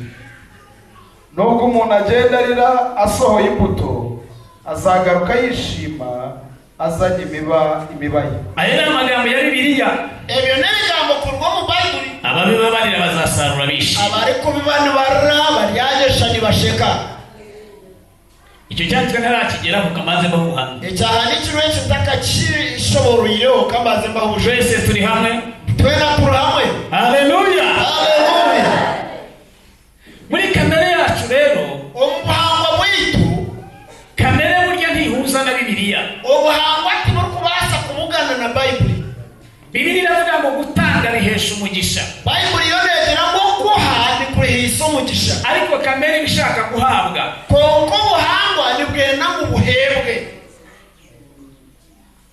nubwo umuntu agenda arira asohoye imbuto azagaruka yishima azanye imibaye aya ni amagambo ya Bibiliya ebyo n'ebigambo kurwa mu Bible ababibabarira bazasarura bishimye abari kubibanibara baryagesha nibasheka icyo cyanditswe ntarakigeraho kamaze bahuhamye icyaha n'ikirwe kitakakishoboroyeho kamaze bahuje twese turi hamwe twena turi hamwe haleluya haleluya muri kamere yacu rero umuhanga witu kamere burya ntihuza na Bibiliya ubuhanga tiburi kubasha kumugana na Bible Bibiliya iravuga ngo gutanga bihesha umugisha Bible yo negera ngo kuha ni kurihisa umugisha ariko kamere ibishaka guhabwa koko buhangwa ni bwena mu buhebwe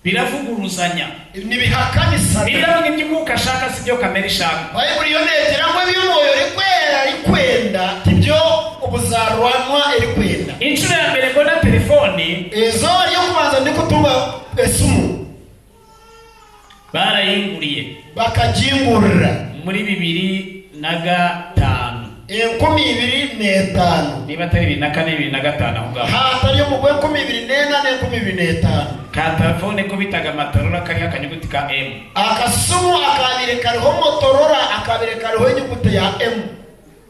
biravuguruzanya nibihakanisana biravuga ibyo Mwuka ashaka sibyo kamere ishaka Bible yo negera ngo by'umoyo rikwenda ibyo ubuzarwanwa rikwenda inshuro ya mbere mbona telefoni ezo yo kubanza ndi kutunga esumu barayinguriye bakajingurira muri 2005 2025 niba atari 2004 aho ngaho hatari yo mugwe 2024 2025 ka telefone ko bitaga Motorola kari akanyuguti ka M akasumu akabire kariho Motorola akabire kariho inyuguti ya M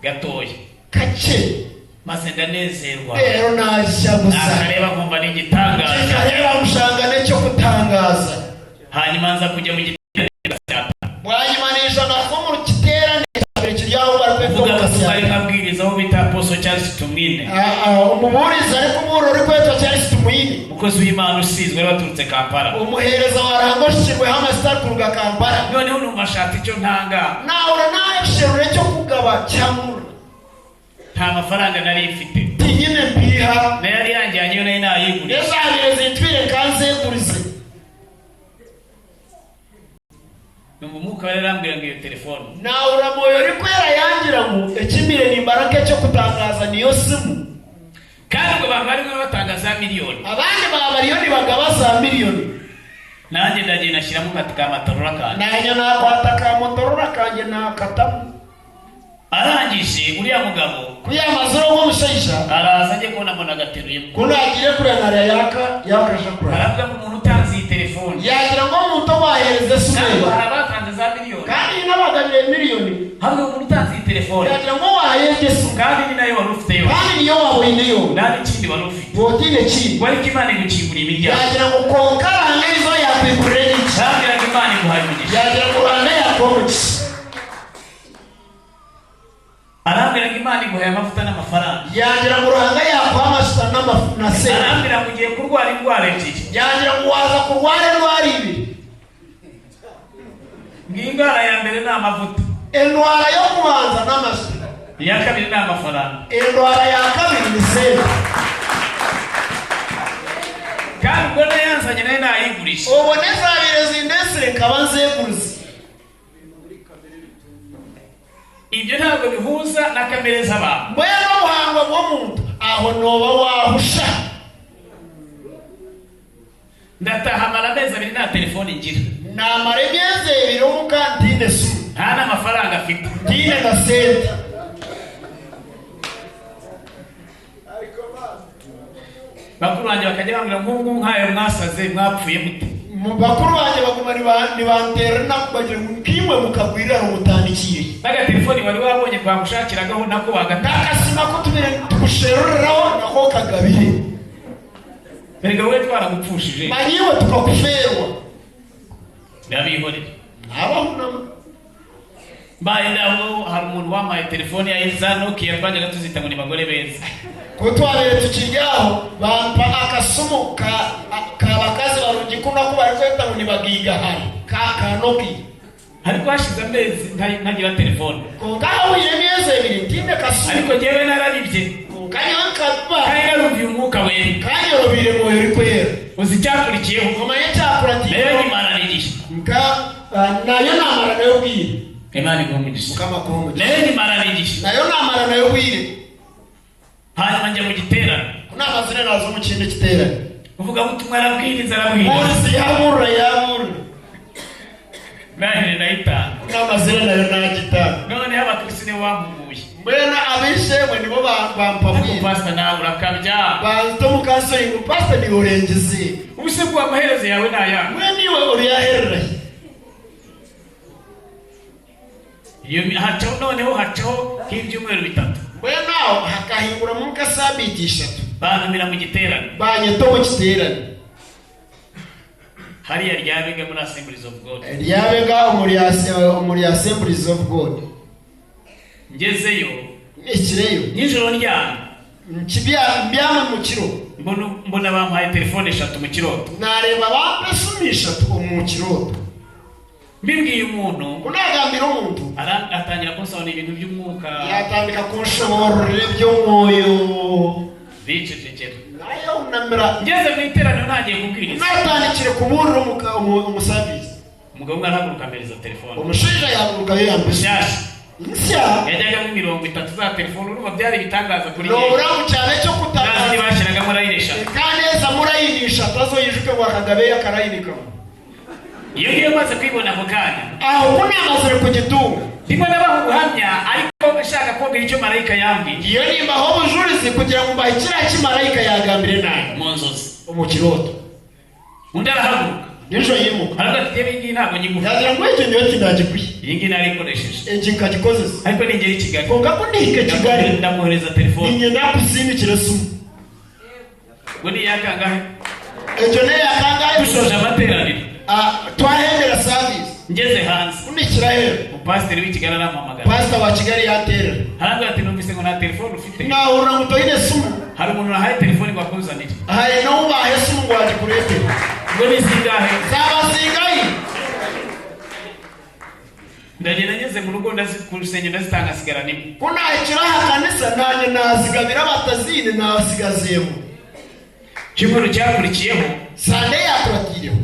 gatoya kace maze ndanezerwa rero nasha gusa nakareba nkumva ni igitangaza kareba mushangane cyo kutangaza hanyuma nza kujya mu giterane bwayimanisha nako mu giterane kiryaho uvuga ngo ari mabwiriza aho bita Apostle Charles Tumwine umuburiza ariko umuro uri kwetwa Charles Tumwine umukozi w'Imana usizwe baturutse Kampala umuhereza warangoshirwe hamastar kuruga Kampala noneho numashati icyo ntanga nawe nashirure cyo kugaba cyamura nta mafaranga nari mfite tinyine mbiha nari yanjyanye nayo nayiguriye ezabireze intwire kanzegurize Umwuka Wera arambwira ngo iyo telefone nawe uramoyo uri kwera yangira ngo ekimire ni imbaraga cyo kutangaza niyo simu kandi ngo abantu barimo batangaza miliyoni abandi babariyoni bagaba za miliyoni nanjye ndagiye nashyiramo ka Motorola kanjye nanjye nakwata ka Motorola kanjye nakatamu arangije uriya mugabo kuyamaziro ngo mushayisha araza ajye kubona mbona agateruye kunagire kure nare yakasha kure aravuga ngo umuntu utanze iyi telefone yagira ngo umuntu wahereze sumeba abatanze za miliyoni kandi nk'abagabire miliyoni hamwe umuntu utanze iyi telefone yagira ngo wayegese kandi ni nayo wari ufite yo kandi niyo waboneyo nta n'ikindi wari ufite botine ki wari ko Imana igukingurira imiryango yagira ngo konkaranga izo yakwigurira iki yambwira ngo Imana iguhaye umugisha yagira ngo uranga yakomuki arambwira ngo Imana iguhaye amavuta n'amafaranga yagira ngo uranga yakwamashita na se arambwira ngo ugiye kurwara indwara ebyiri yagira ngo waza kurwara indwara ibiri indwara ya mbere ni amavuta indwara yo kubanza n'amashita iya kabiri ni amafaranga indwara ya kabiri ni senta kandi ubwo nayanzanye nayo nayigurisha ubu nezabire zindesire nkaba nzeguruzi ibyo ntabwo bihuza na kamere z'abantu mwe n'ubuhanga bw'umuntu aho noba wahusha ndataha amara amezi abiri nta telefone ngira namara imyezi ibiri umukantine su nta n'amafaranga afite ntine na senta bakuru banjye bakajya bambwira nk'ubu nk'ayo mwasaze mwapfuye mute bakuru banjye baguma ntibantera nakubagira ngo nkimwe mukagwirira umutanikiye n'agatelefoni wari wabonye twagushakiragaho nako wagatanga n'akasima ko tugusheruriraho nako kagabire erega wowe twaragupfushije maniwe tukakuferwa ndabihorera ntabahunama mbaye ndaho hari umuntu wamaye telefone ya za Nokia twajyaga tuzita ngo ni bagore beza ko twabere tukiryaho bampa akasumu kabakazi barugikunda ko bari kweta ngo nibagiga hari ka Nokia ariko hashize amezi ntagira telefone ngaho yemeze ibiri ntinde kasumu ariko jewe narabibye kanyankaba kandi narumviye umwuka wera kanyarobire mu yuri kwera uzi icyakurikiyeho kumanye cyakuratiye nayo Imana nigisha nayo namara nayo bwire Imana igumugisha kamakongo nayo Imana nigisha nayo namara nayo bwire hanyuma njya mu giterane n'amazina nazo mu kindi giterane uvuga ubutumwa arabwiriza arabwiriza bose yabura nahire nayitanga n'amazina nayo nagitanga noneho abakirisi nibo bampuguye mbena abishemwe nibo bampabwira pastor nawe urakabya banto mukasori ngo pastor ni urengeze ubuse bwa amaherezo yawe naya mwe niwe uriyaherera iyo hacaho noneho hacaho nk'ibyumweru bitatu mbena hakahingura mu kasabiti 3 bantumira mu giterane banyeto mu giterane hariya ryabega muri Assemblies of God ryabega muri Assemblies of God ngezeyo ikireyo nijoro ryana byama mu kiro mbona bampaye telefone 3 mu kiroto nareba bapasumisha mu kiroto mbibwiye umuntu kunagambira umuntu atangira kunsobanurira ibintu by'umwuka yatandika kunshoborera by'umwoyo bicecekera nayo unamira ngeze mu iteraniro ntagiye kubwiriza natandikire kuburira umusabizi umugabo umwe arahaguruka ampereza telefone umushinja yaguruka yambye nsya yajyaga muri 30 za telefone urumva byari bitangaza kuri no uramu cyane cyo kutabaza nazi bashyiraga murayirisha kandi eza murayirisha tazoyijuke ngo akagabe yakarayinika iyo ngiyo maze kwibona mu kanya aho kunamazire ku gitunga ndimo nabaho guhamya ariko ashaka kubwira icyo marayika yambwiye iyo nimba ho bujurizi kugira ngo mbahikira kimarayika yagambire nayo mu nzozi mu kiroto undi arahaguruka nijo yimuka aravuga ati iyi ntabwo nyiguha yagira ngo icyo niyo kinagikwiye iyi ngiyi narikoresheje injika gikoze ariko ningera i Kigali konga ko ndihike Kigali ndamuhereza telefone ingenda kusinikira sumu ngo ni yakangahe icyo ne yakangahe dushoje amateraniro twahembera service ngeze hanze unikira hero umupasiteri w'i Kigali arampamagara pastor wa Kigali yatera arambwira ati numvise ngo nta telefone ufite nahura ngo toyine sumu hari umuntu nahaye telefone ngo akuzanire hari no ubahe sumu ngo wagikurete ngo ni zingahe zaba zingahe ndagenda ngeze mu rugo ku rusengero ndazitanga sigara nimwe kunahikira kanisa nanye nazigabira batazine nasigazemo cyumweru cyakurikiyeho sande yakuratiyeho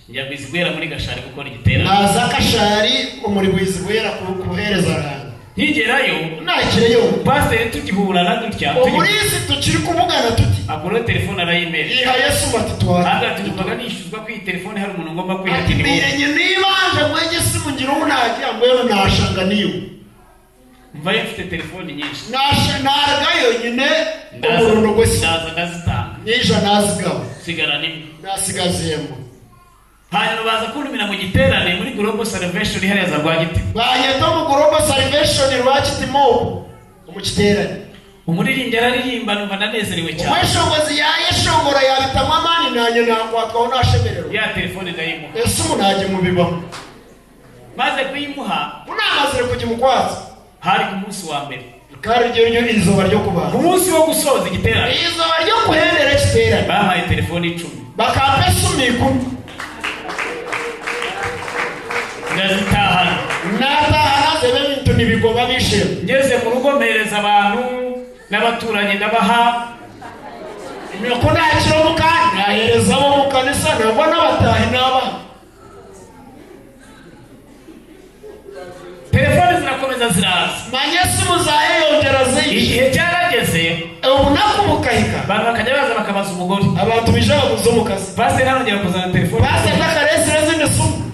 njya kwizigwera muri Gashari gukora igiterane naza Kashari umuri wizigwera kuhereza ranga nkigerayo nakireyo pasiteri tugihura na dutya umurisi tukiri kuvugana tuti agura telefone arayimera iha Yesu batitwara hagati tuvuga nishyuzwa kuri telefone hari umuntu ngomba kwihakira ati birenye nibanje mwege simungira unagira mbwero nashanga niyo mvaye mfite telefone nyinshi naragayo nyine umurundo gwese ndaza ndazitanga nisha nazigaba sigara nimwe nasigazemo hanyuma baza kuntumira mu giterane muri Global Salvation ihereza Rwagiti. Banyeto mu Global Salvation Rwagiti mu giterane. Umuririmbyi araririmba numva ndanezerewe cyane. Umweshongozi yayeshongora yabitamwa amani nanjye nakwakaho nashemerero. Ya telefone ndayimuha. Ese umunajye mu bibaho. Maze kuyimuha unamazire kujya mukwaza. Hari ku munsi wa mbere. Kandi ryo izuba ryo kubaha. Umunsi wo gusoza igiterane. Izuba ryo kuhendera igiterane. Bampaye telefone 10. Bakampe sumiku. Ndazitahana. Natahana zebe bintu nibigoba bishira. Ngeze mu rugo mpereza abantu n'abaturanyi ndabaha. Imyoko nakiro mukandi nahereza abo mu kanisa nabo n'abatahi n'aba. Telefone zirakomeza ziraza. Manyesi muzaye yongera ziyi. Igihe cyarageze. Ubu nakumukahika. Abantu bakajya baza bakabaza umugore. Abantu bijaba kuzo mu kazi. Pastor narongera kuzana telefone. Pastor ndakaresi rezinde sumu.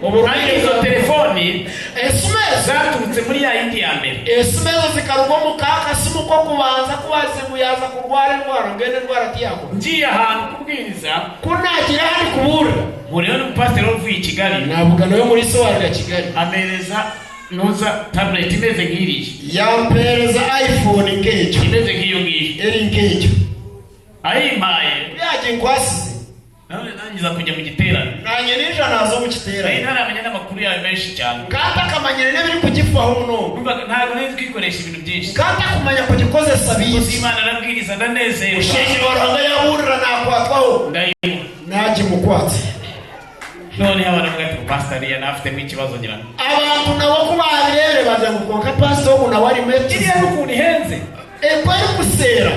Uburangire izo telefoni SMS zaturutse muri ya yindi ya mbere. SMS zikarugo mu kakasimu ko kubanza kubazimu yaza kurwara indwara ngene ndwara tiyako. Ngiye ahantu kubwiriza kunagira handi kubura. Muriyo ni pastor uvuye i Kigali. Navuga nawe muri sowarira Kigali. Amereza noza tablet imeze nk'iriye. Yampereza iPhone ngejo. Imeze nk'iyo ngiyo. Eri ngejo. Ayimpaye. Yaje ngwasize. Nangiza kujya mu giterane. Nanye ninja nazo mu giterane. Naramenya n'amakuru yawe menshi cyane. Kata kamanyere n'ibiri kugifaho muno. Ntabwo nzi kwikoresha ibintu byinshi. Kata kumanya kugikoze sabizi. Imana arabwiriza ndanezerewe. Ushenye waranga yaburira nakwatwaho. Ndayimu. Naje mukwatse. None abaravuga ati pastor ya nafite mu kibazo ngira. Abantu nabo kubabirebere baza gukonka pastor ubu nawe ari meti. Iriya n'ukuntu ihenze. Kwari kusera.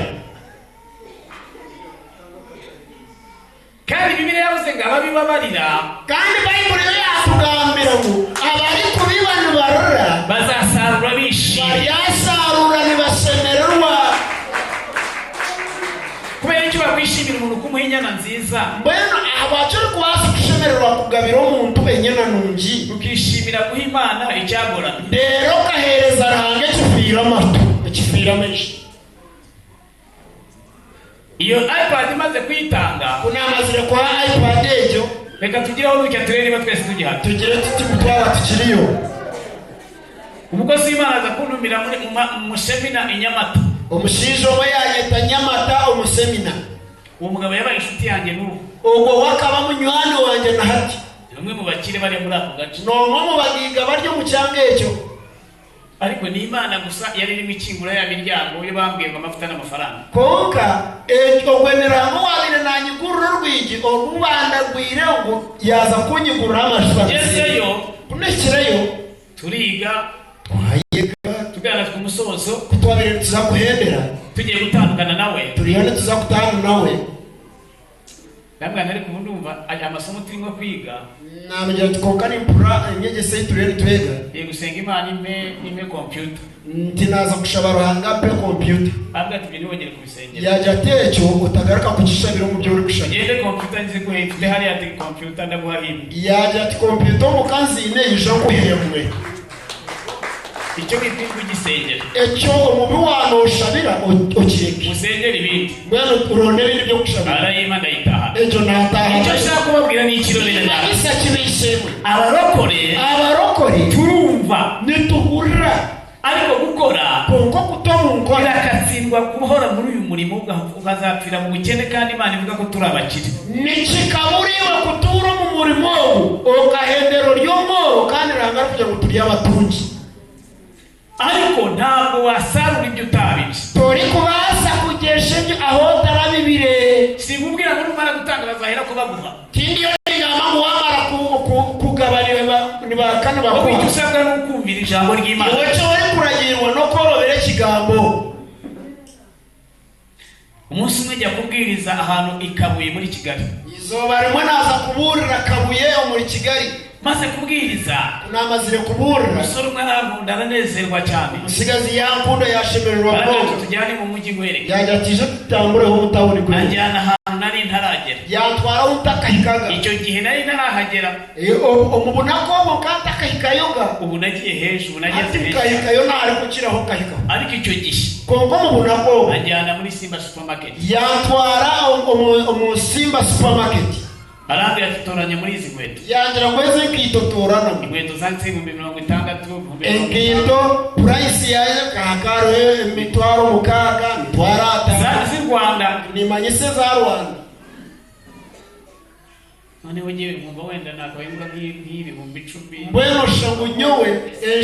Kandi Bibiliya yavuze ngo ababibabarira kandi Bible yo yatugambira ngo abari kubibanubarura bazasarura bishimye. Bayasarura nibasemererwa. Kubera icyo bakwishimira umuntu kumuha inyana nziza. Mbona abacuri kubaza kushemererwa kugabira umuntu benyana nungi. Ukishimira guha Imana icyagora. Rero kahereza range kifira mato. Kifira menshi. Iyo iPad imaze kwitanga unamazire kwa iPad ejo reka tugireho n'icyo turere ba twese tugihata. Tugire tuti mutwara tukiriyo. Umukozi w'Imana aza kuntumira mu semina i Nyamata. Umushijo we yanyeta Nyamata umusemina. Uwo mugabo yabaye inshuti yanjye n'ubu. Ubwo wakaba munywani wanjye na hati. Bamwe mu bakire bari muri ako gace. No mu bagiga baryo mu cyangejo. Ariko ni Imana gusa yari irimo ikingura ya miryango yo bambwiye ngo amafuta n'amafaranga. Konka ogwenera ngo wabire nanyigurura rwigi orubanda rwire ngo yaza kunyigurura amashwa. Yeseyo kunekireyo turiga twayega tugana ku musozo kutwabire tuzakuhendera tugiye gutandukana nawe. Turiyane tuzakutana nawe. Namwana ariko ndumva amasomo turimo kwiga namenya tukonka n'impura inyegese turere twega. Gusenga Imana ime computer. Ntinaza kushabaruhanga pe computer. Abwa tubiri wongere kubisengera. Yaje techo utagaruka kugishabira mu byo uri gushaka. Yende computer nzi ko hifite hari ati computer ndaguharimo. Yaje ati computer mu kanzi ine yije kuhemwe. Icyo gitwi kugisengera. Ecyo umubi wanoshabira okireke. Musengera ibindi. Bwana uronera ibyo byo gushabira. Arayima ndayitaha. Ejo nataha. Icyo shaka kubabwira ni ikirorera nawe. Isa kibishemwe. Abarokore turumva nituhurira ariko gukora konko kutomukora irakatsindwa guhora muri uyu murimo ukazapfira mu bukene kandi Imana ivuga ko turi abakire. Nikikaburiwe kutura mu murimo okahendero ry'omoro kandi rangara kugira ngo turi abatunzi. Ariko ntabwo wasarura ibyo utabibye. Tori kubasa kugesha aho tarabibire. Sinkubwira ngo numara gutanga bazahera ko baguha. Tindiyo ngama muamara kugabanira nibakana bakwa. Icyo usabwa no kumvira ijambo ry'Imana. Wowe uri kuragirwa no korobere kigambo. Umunsi umwe jya kubwiriza ahantu ikabuye muri Kigali. Izoba rimwe naza kuburira kabuye muri Kigali. Maze kubwiriza unamazire kuburira. Umusore umwe arankunda aranezerwa cyane. Musigazi yankunda yashemererwa bwo. Tujyane mu mujyi gwereke. Yajya tije tutambureho mutaburi kuri. Ajyana ahantu nari ntaragera. yatwara utakahikaga icyo gihe nari narahagera umubona ko katakahikayoga ubu nagiye hejuru nageze hejuru kahikayo ntari gukiraho kahikaho ariko icyo gihe kongo mubona ko ajyana muri Simba supermarket yatwara Simba supermarket arambwira tutoranya muri izi nkweto yangira ngo eze nkitotorana inkweto zanditse 60 inkweto price yaje kakaro emitwaro mukaga mitwarata zanditse Rwanda nimanyise za Rwanda none wewe mwumva wenda nakawembwa nk'ibihumbi 10 bueno shangu nyowe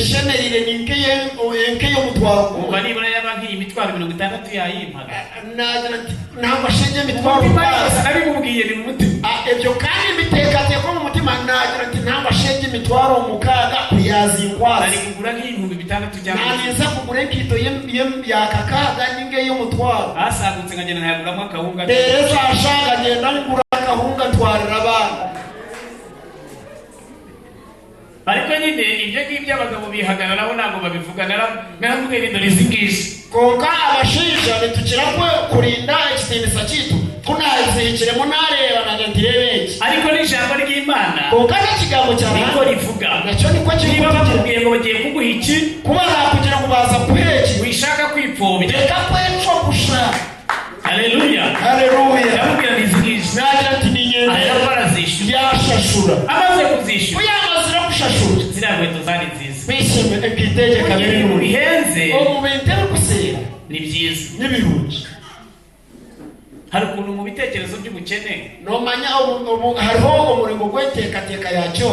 shenerire ninkeyo mutwaro umva nibura yabanki imitwaro 60 yayimpaga nagira ntabwo ashenye mitwaro nabimubwiye ni mutima ebyo kandi bitekate ko mu mutima nagira ati ntabwo ashenye mitwaro mukaga kuyazingwaza ari kugura nk'ibihumbi 6 cyangwa naniza kugura nkito yakakaga ningeyo mutwaro asagutse ngagenda ntayaguramo akahunga dereza ashaka ngenda ngura akahunga twarira abana ariko nyine ibyo ngibyo abagabo bihagararaho ntabwo babivuga naramubwira indoro izingizi konka abashinja bitukira ko kurinda ikitinisa cyitu kunazihikiremo nareba nagendirebeki ariko n'ijambo ry'Imana konka n'ikigambo cyawe niko rivuga nacyo niko niba bakubwiye ngo bagiye kuguha iki kuba kugira ngo baza kuheki wishaka kwipfobya reka kweco gusha haleluya haleluya yamubwira izingizi nagira ati ninyenze ayabarazishura yashashura amaze kuzishura uyamazira gushashura ziriya nkweto zari nziza bishime ekitegeka ibintu bihenze umubintera gusera ni byiza n'ibirungi hari ukuntu mu bitekerezo by'ubukene nomanya hariho umuringo gw'etekateka yacyo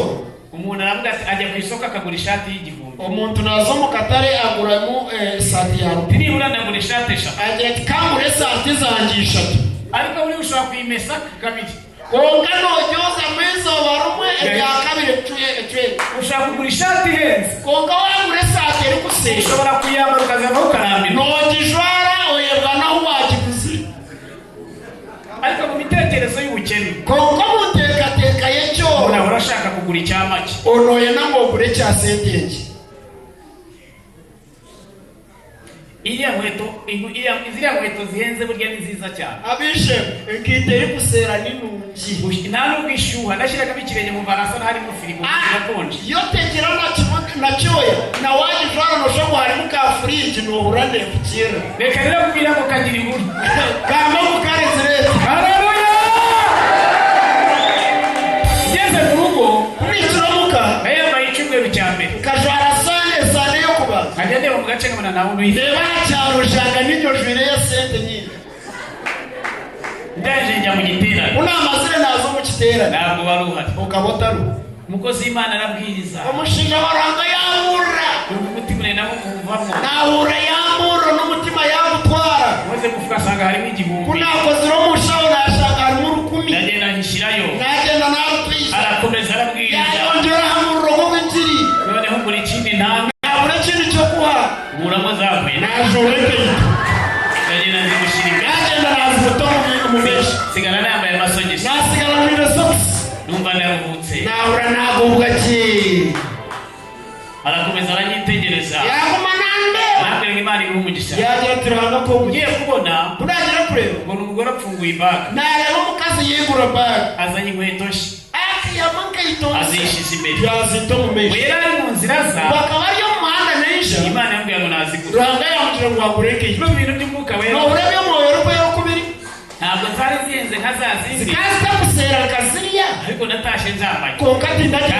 umuntu aravuga ati ajya ku isoko akagura ishati y'igihumbi umuntu nazo mu katare aguramo sati ya rupi nibura nagura ishati 3 agira ati kangure sati zanjye 3 ariko buri ushobora kuyimesa kabiri konga nojyoza mwizo barumwe ya kabiri tuye ushaka kugura ishati ihenze konga wagure sati iri gusesha ushobora kuyambara ukazavaho ukarambira nogijwara oyebwa naho wagiguze ariko mu mitekerezo y'ubukene konga mutekateka yecyo urahora ashaka kugura icyamake onoye namogure cya sentenge ziriya nkweto zihenze burya ni nziza cyane abishe nkiteye gusera n'inungi nta nubwo ishyuha nashyiragamo ikirenge mu mvana asa n'harimo firigo kirakonje iyo tegera nacyoya na waje jwara noshobo harimo ka fridge nohura ndekukira reka rero kubira ngo kagira inkuru kama mukareze leta haleluya ngeze mu rugo kwitiramuka yambaye icyumweru cya mbere kajwara sane yo kuba agende mu gace nkabona nawe unuyize reba cyarushanga n'iryo jwire ya sente nyine ndaje njya mu giterane unamazire nazo mu giterane ntabwo wari uhari ukabotaru umukozi w'Imana arabwiriza umushinga waranga yamura umutima nabo kumvamo nahura yamura n'umutima yagutwara maze kuvuga asanga harimo igihumbi kunakoze umushaho nashaka harimo urukumi ndagenda ntishyirayo nagenda narutwiza arakomeza arabwiriza yongera hamura urugo rw'inziri noneho mbura ikindi ntanga ntabura ikindi cyo kuha nkuramo zavuye najore peyi ndagenda nzigushyira nagenda nazifoto mu benshi sigara nambaye amasogisi nasigara muri resogisi numva naruhutse nahura nagubwa ki arakomeza aranyitegereza yaguma nande nabwira ngo Imana iguhe umugisha yagira turanga ko ugiye kubona uragira kureba mbona umugore apfunguye ibaga nareba umukazi yigura baga azanye inkweto nshya akiyamaka itonze azishize imbere yazito mu menshi we yari ari mu nzira za bakaba ariyo mu muhanda menshi Imana yambwiye ngo nazigura uranga yamugira ngo wagureke no bintu by'umwuka wera no urebe yo mu rugo yo kubiri ntabwo zari zihenze nka za zindi zikazi zagusera kaziriya ariko natashe nzambaye konka tindagira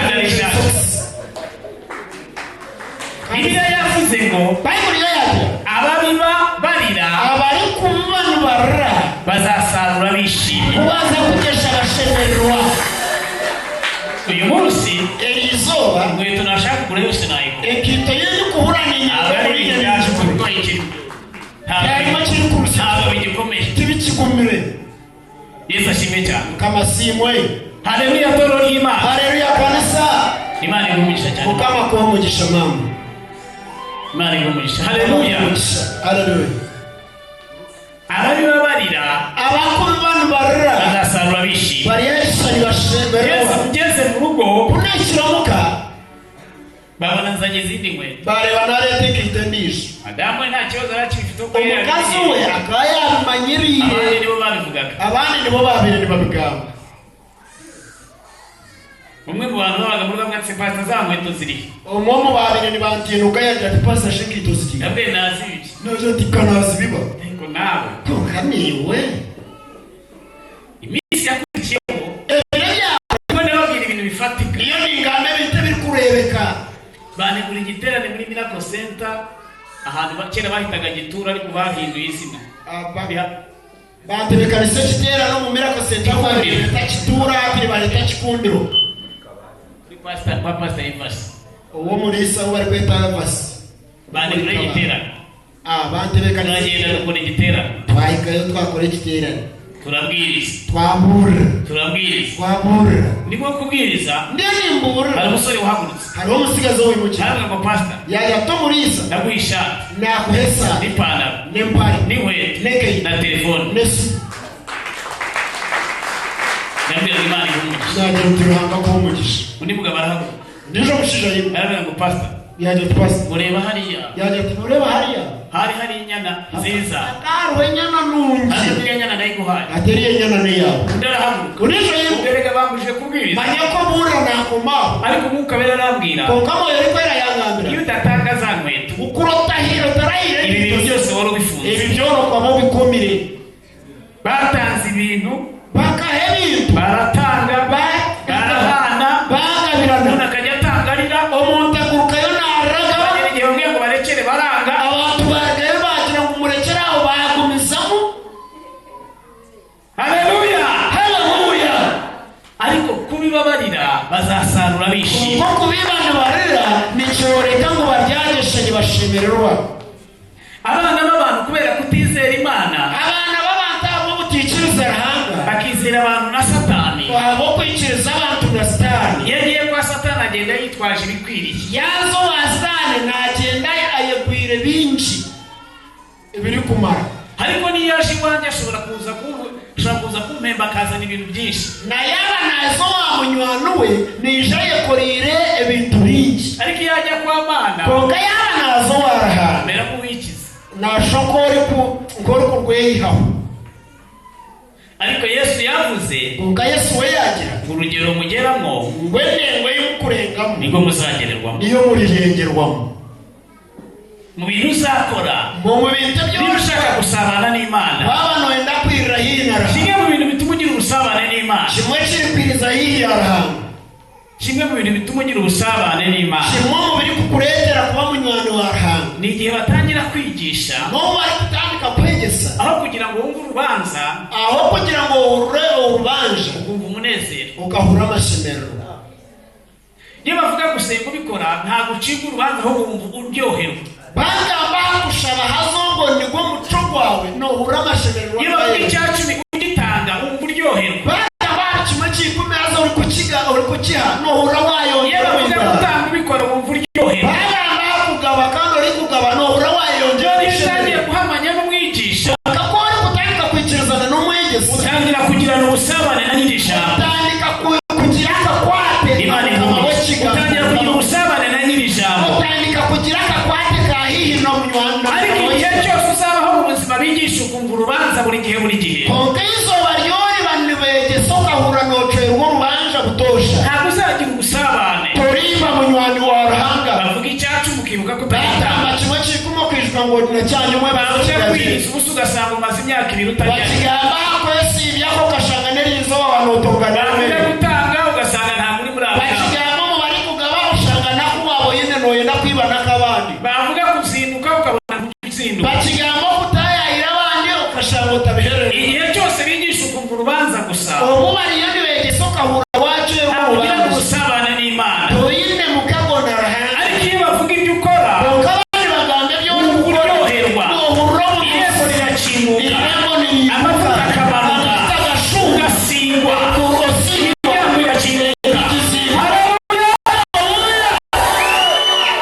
Bibiliya yavuze ngo bayibuli yo yagira ababiba barira abari kumubana barra bazasarura bishimye kubaza kugesha abashemererwa uyu munsi erizoba inkweto nashaka kugura yose nayigura ekito yari kuhura abari ibyaje ku bigoye kiri yarimo kiri ku ntabwo bigikomeye tibikigumire Yesu ashimwe cyane kama simwe haleluya toro ry'Imana haleluya kanisa Imana igumugisha cyane ukama kwa mugisha mama Imana igumugisha haleluya haleluya ababiba barira abakubana barra bazasarura bishimye bari yashani bashembererwa ugeze mu rugo unakiramuka babona nzanye izindi nkweto bareba na leta ikitendisha madamu nta kibazo aracifite uko umukazi we akaba yabimanyiriye abandi nibo babivugaga abandi nibo babiri ntibabigamba umwe mu bantu babaga muri bamwe ati pastor za nkweto ziri umwe mu babiri ntibantinuka yagira ati pastor shikito ziki nabe nazibiki noje tikanazi biba ariko nawe kokaniwe iminsi yakurikiyeho ko ndababwira ibintu bifatika iyo ningane bite biri kurebeka banegura igiterane muri Miracle Center ahantu bakera bahitaga Gitura ariko bahinduye izina batebekana ise kitera no mu Miracle Center bita Gitura kiri barita Kikundiro pastor Evans uwo muri isa bari kwita Evans banegura igiterane batebekana agenda gukora igiterane twayikayo twakora igiterane turabwiriza twabura ndimo kubwiriza ndimbura hari umusore wahagurutse hari umusigazo w'imukira haravuga ngo pastor yato muriza naguhisha nakuhesa n'ipantaro n'empari n'inkweto na telefone nesu nabwira Imana ihumugisha nagira uturuhanga ko umugisha undi mugabo arahaguruka ndijo mushija yimwe aravuga ngo pastor yagira pastor ureba hariya ureba hariya hari inyana nziza akaruwe nyana nungi ari inyana nayiguhaye ateri inyana ne yawe ndarahaguruka unijo yimwe uberega bambuje kubwiriza manya ko bura nakoma ariko umwuka wera arambwira ko kamo yari kwera yangambira iyo udatanga za nkweto ukurota hiro tarayire ibi bintu byose wari ubifunze ibi byoroka mu bikomire batanze ibintu bakahebintu baratanga barahana bagabirana umuntu akajya atangarira umuntu agurukayo naraga bagera igihe bamwe ngo barekere baranga abantu baragayo bagira ngo umurekere aho bagumizamo haleluya ariko kubibabarira bazasarura bishimye kuko kubibana barira nicyoreka ngo baryageshe ntibashimirwa abana b'abantu kubera kutizera Imana abana b'abantu abo butikiriza rahanga bakizera abantu na Satani wabo kwikiriza abantu na Satani yagiye kwa Satani agenda yitwaje ibikwiriye yazo wa Satani nagenda ayegwire binji ibiri kumara ariko niyo yaje iwanjye ashobora kuza kumpemba akazana ibintu byinshi na yaba nazo wamunywano we nijaye korire ibintu byinshi ariko iyo ajya kwa Mana konga yaba nazo waraha mera kuwikiza nashokore ngori kurweyihaho ariko Yesu yavuze konga Yesu we yagira urugero mugeramo ngwenengwe y'ukurengamo nibwo muzagererwamo niyo murirengerwamo mu bintu uzakora mu bintu niba ushaka gusabana n'Imana baba noenda kwirira hinara kimwe mu bintu bituma ugira ubusabane n'Imana kimwe kiripiriza hiyara kimwe mu bintu bituma ugira ubusabane n'Imana kimwe mu biri kukuretera kuba munywani warahanga ni igihe batangira kwigisha n'ubu bari kutandika kwegesa aho kugira ngo wumve urubanza aho kugira ngo urebe urubanza ukumva umunezero ugahura amashimero iyo bavuga gusenga ubikora ntabwo ucibwa urubanza ahubwo wumva uryoherwa bagamba gushaba hazongo nigwo muco gwawe nohura amashimero iyo bavuga icyacumi ugitanga wumva uryoherwa bagamba kimwe cy'ikumi haza uri kukiha nohura wayongera iyo bavuga gutanga ubikora wumva uryoherwa bagamba kugaba kandi uri kugaba nohura wayongera iyo utangiye guhamanya n'umwigisha kako uri kutandika kwikirizana n'umwigezi utangira kugirana ubusabane na nyir'ijambo utandika kugira akakwate Imana ihumugisha utangira kugira ubusabane na nyir'ijambo utandika kugira akakwate kahihi no munywani ariko igihe cyose uzabaho mu buzima bigisha ukumva urubanza buri gihe konka izuba ryori banibegesa ugahura nocera urwo rubanza butosha ntabwo uzagira ubusabane turimba munywani warahanga bavuga icyacu mukibuka ko batamba utagitanga kimwe cy'ikumo kwijwa ngo nacanye umwe baje kwiriza ubusa ugasanga umaze imyaka 2 utajya bakigamba kwesi ibyako gashanga nerizo abantu utungana bavuga gutanga ugasanga nta muri muri abo bakigamba mu bari kugaba ushanga nako wabo yene noye nakwiba nakabandi bavuga kuzinduka ukabona kuzinduka bakigamba kutayahira abandi ukashanga utabiherera igihe cyose bigisha ukumva urubanza gusa ubu bari yandi begesa ukahura wacu ntabwo ugira ubusabane n'Imana tuyine mukabona rahanga ariko iyo bavuga ibyo ukora ukabandi bagamba byo uryoherwa irembo rirakinguka amavuta akamanuka ugasingwa imiryango irakinguka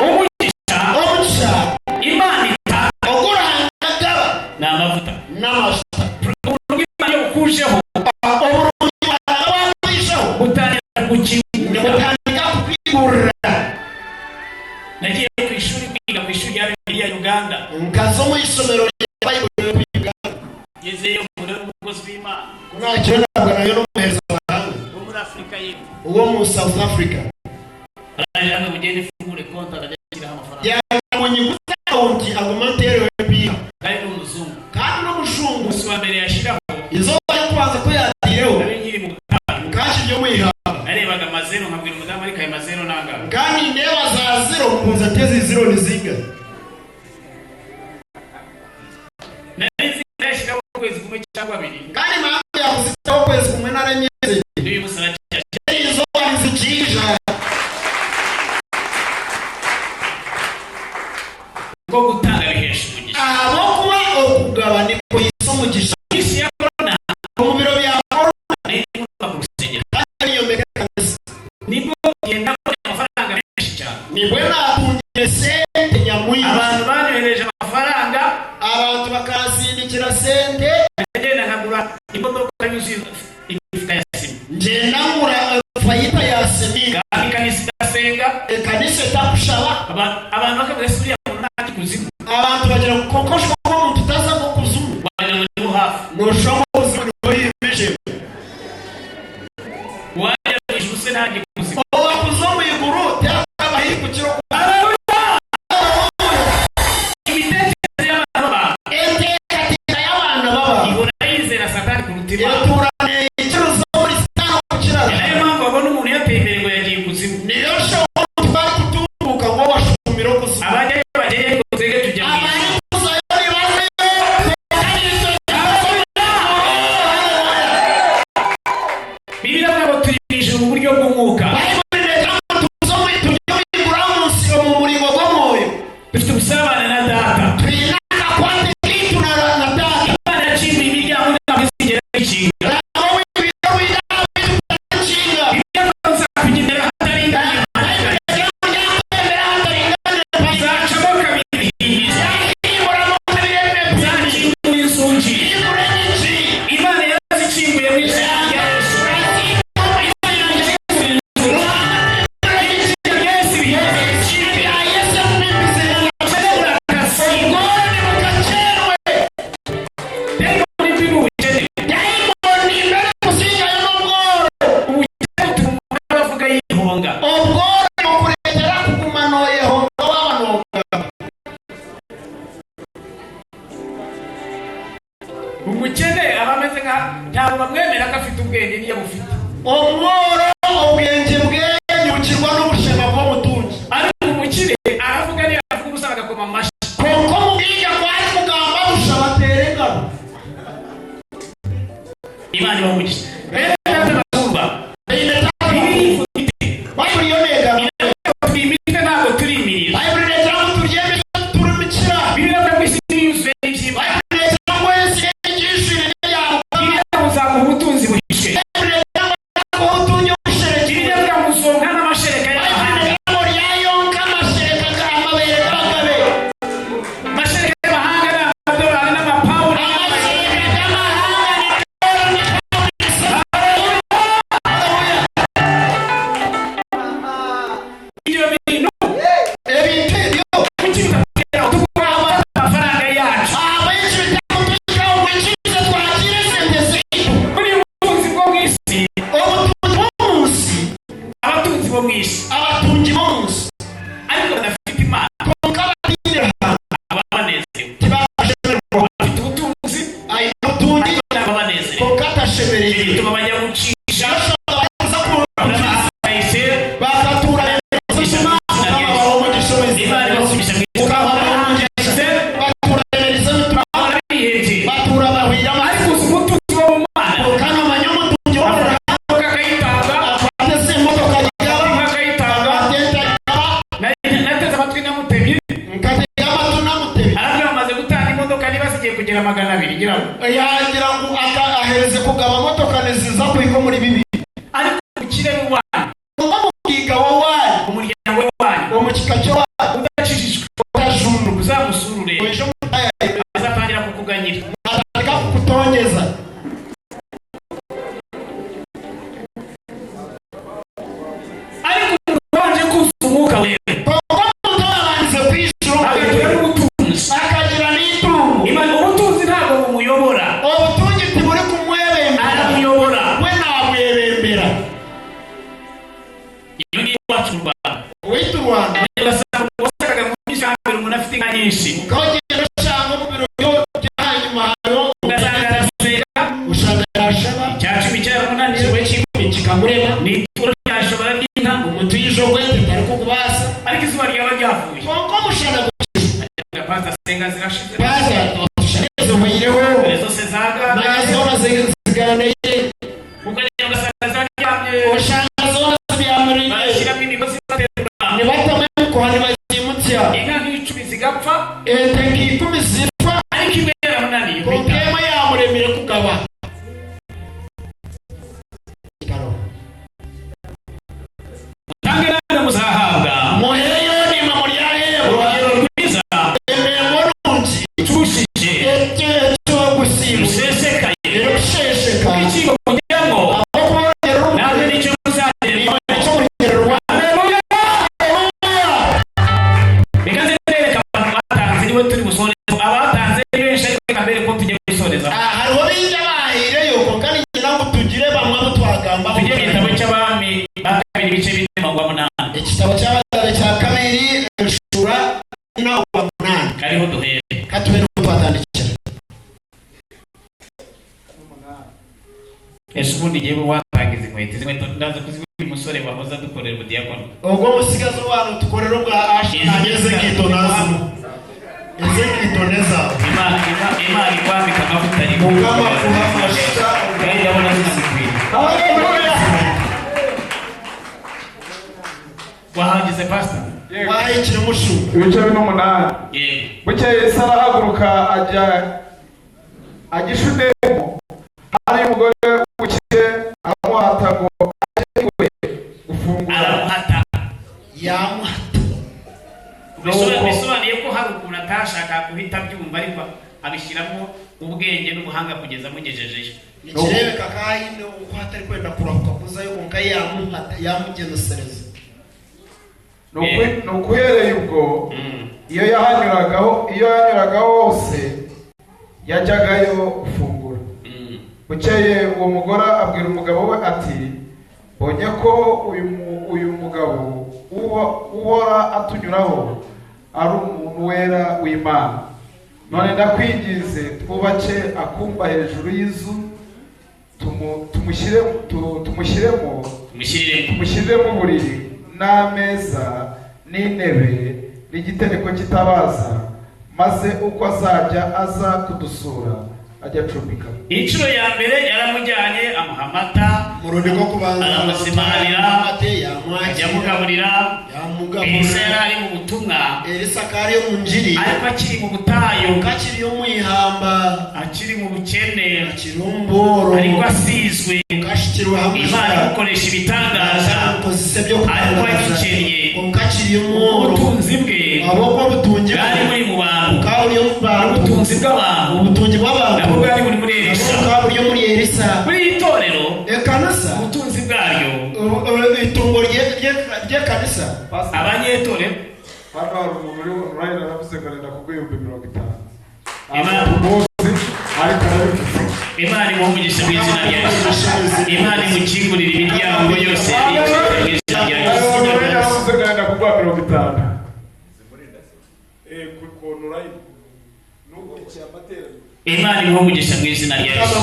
umugisha Imana itanga ni amavuta uburyo Imana yakujeho utangira gukinguka kwiga ku ishuri ya Uganda. Nkazo mu isomero ya Bible ku Uganda. Yezeyo muri umukozi w'Imana. Kunakira nabwo nayo no muhereza abantu. Wo muri Afrika y'Epfo. Uwo mu South Africa. Arajanga mugende fungure konti akajya amafaranga. Yabonye gutangi agumatere webiya. Kandi n'umuzungu. Kandi n'umushungu usi wa mbere yashiraho. Izo bari kubanza ko yatireho. Abingiri mu kashi byo mwiha. Arebaga amazero nkabwira umudamu ariko ayo mazero nanga. Kandi ndeba za zero kuza tezi zero nizinga. Narizi ndashiraho kwezi kumwe cyangwa abiri. Kandi mpamvu yakuzitaho kwezi kumwe naranyeze. Ndiye musara cyane. Izo bari zikija. Ko gutanga bihesha umugisha. Abo kuba okugabane ko yisomugisha. Isi ya corona. Mu biro bya corona. Niyo mekanisi. Nibo yenda amafaranga menshi cyane. Nibwe natungiye sente nyamwi. Abantu banyohereje amafaranga. Abantu bakazindikira sente. Agenda nkagura imodoka yuzuye imifuka ya sima. Ngenda ngura fayita ya semiga. Kandi kanisa itasenga. Kanisa itakushaba. Abantu bakavuga suriya naki kuzimu. Abantu bagira kokoshwa ko umuntu utaza no kuzumu. Wajya mu hafi. Mushomo kuzumu ko yimeje. Wajya ishuse ntaje kuzimu. Oba kuzumu iguru cyangwa hikukiro. Imitekerereze y'abantu baba. Katika y'abantu baba. Ibona yizera Satani ku mutima. Yaturane ikiruzo muri sitano kukirana. Niyo mpamvu babona umuntu yateye imbere ngo yagiye kuzimu. Niyo show twari kutumbuka ngo bashumiro kuzimu. Abajya bagiye kuzege tujya mu Bibiliya nabo turishije mu buryo bw'umwuka. Dufite ubusabane na data. Imana yaciye imiryango ntabwo izigera ikinga. Bibiliya nza kugendera hatari indaya. Zacamo kabiri bihiza. Zakinguye inzugi. Imana yarazikinguye mu izina rya Yesu. Umukene abameze nka ntabwo bamwemera ko afite ubwenge niyo bufite. Omworo ubwenge bwe nyukirwa n'ubushema bw'umutunzi. Ariko umukire aravuga niyo avuga ubusa agakoma amashyi. Koko mubwiga kwari kugamba busha baterenga. Imana ibamugisha. Rero n'abazumva. Bible yonega. Twimika ntabwo turimirira. Bible neza turiyeme turumikira. Bibiliya ntabwo isi yuzuye n'ibyima. Uzamuha ubutunzi buhishe. Bibiliya bwamuzonga n'amashereka y'amahanga. Amashereka y'amahanga ni amadolari n'amapawundi. Ibyo bintu kuki bitatugeraho tukura amafaranga yacu. Muri ubu butunzi bwo mu isi. Abatunzi bo mu isi. Ariko badafite Imana. Baba banezerewe. Bafite ubutunzi. Ariko ntabwo banezerewe. Bituma bajya gucisha. Imana ibasubisha mu isi. Ariko uzi umutunzi wo mu Mana. Nateze amatwi namutemye. Arabwira bamaze gutanga imodoka niba zigiye kugera 200 ngira ngo. yagira ngo ahereze kugaba motoka neziza kuiko muri bibi. Ariko ukire w'Imana. Umubwiga w'Imana. Umuryango w'Imana. Umukika cyo udacishijwe. Utajuru. Uzamusurure. Azatangira kukuganyira. Ataka kukutongeza. Ariko ubanje kuza umwuka wewe. Kuko mutabanze kwishura iyo ni wacu Rwanda witu Rwanda wasakaga mu ijambo umuntu afite inka nyinshi kogera shango mu biro by'hanyuma hayo ugasanga ushaka cyacu bicara munanirwe kikamurema ni turo cyashobora n'inka umuntu yijogwe ariko kubasa ariko izuba ryaba ryavuye konko mushana pasta senga zirashize pasta zo muyireho rezo sezaga magazona ziganeye ukagenda ugasanga zaryamye ushaka zona ziyamuri bashyiramo imigozi baterura ni batama ko hani bazimutya inka nk'icumi zigapfa ente nk'ikumi zipfa ariko imwe yaramunaniye konkema yamuremire kugaba utange nande muzahabwa muheyo ni mamuryahe urugero rwiza ememo rungi tushije cyo gusiba rusesekaye rushesheka ikigo kugira ngo namwe nicyo muzaterwa Haleluya bikaze tereka abantu batanze niwe turi gusoreza abatanze benshi ariko mbere ko tujye gusoreza hariho bijya bahire yuko kandi ngira ngo tugire bamwe abo twagamba tujye bitabo cy'abami bakabiri bice bitemagwa munana igitabo cy'abagabo cya kabiri shura no wa munana kariho duhere katube no twatandikira ubundi giye watangiza inkweto ndaza kuzibura umusore wahoza dukorera ubudiyakono ubwo musigazo wano tukorera ubwa ashageze kitonazo ezekitoneza imana ikwambika amavuta ari mugama kubafasha kandi yabona zinazikwiriye wahagize pastor wahikira mushu ibice 8 yego bukeye Sara ahaguruka ajya Shunemu hari umugore w'umukire amuhata ngo ajye gufungura aramuhata yamuhata bisobanuye ko hari ukuntu atashaka guhita byumva ariko abishyiramo ubwenge n'ubuhanga kugeza amugejejeyo nikirebe kakayine uko hatari kwenda kurahuka kuza yo konka yamuhata yamugenesereza nukuhereye ubwo iyo yanyuraga hose yajyagayo gufungura bukeye uwo mugore abwira umugabo we ati mbonye ko uyu mugabo uhora atunyuraho ari umuntu wera w'Imana none ndakwingize twubake akumba hejuru y'inzu tumushyiremo uburiri n'ameza n'intebe n'igitereko kitabaza maze uko azajya aza kudusura ajya acumbika. Inshuro ya mbere yaramujyanye amuha amata mu rundi rwo kubanza aramusimanira yamugaburira Elisa yari ari mu butumwa Elisa kari yo mu njiri ariko akiri mu butayu kakiri yo mu ihamba akiri mu bukene akiri umboro ariko asizwe kashikirwa hamwe Imana imukoresha ibitangaza ariko agikeneye kakiri yo mu ubutunzi bwe aboko butungi bwari muri mu bantu kauri yo mu bantu ubutunzi bw'abantu ubutungi bw'abantu nabwo bwari muri Elisa kauri yo muri Elisa muri itorero kanisa ubutunzi bwaryo itungo rye kanisa abanyetorero hano hari umuntu uri online aravuze ngo renda kugwiyumva 50 Imana imugisha mu izina rya Yesu. Imana imukingurira imiryango yose mu izina rya Yesu. aravuze ngo renda kugwa 50 Imana imugisha mu izina rya Yesu.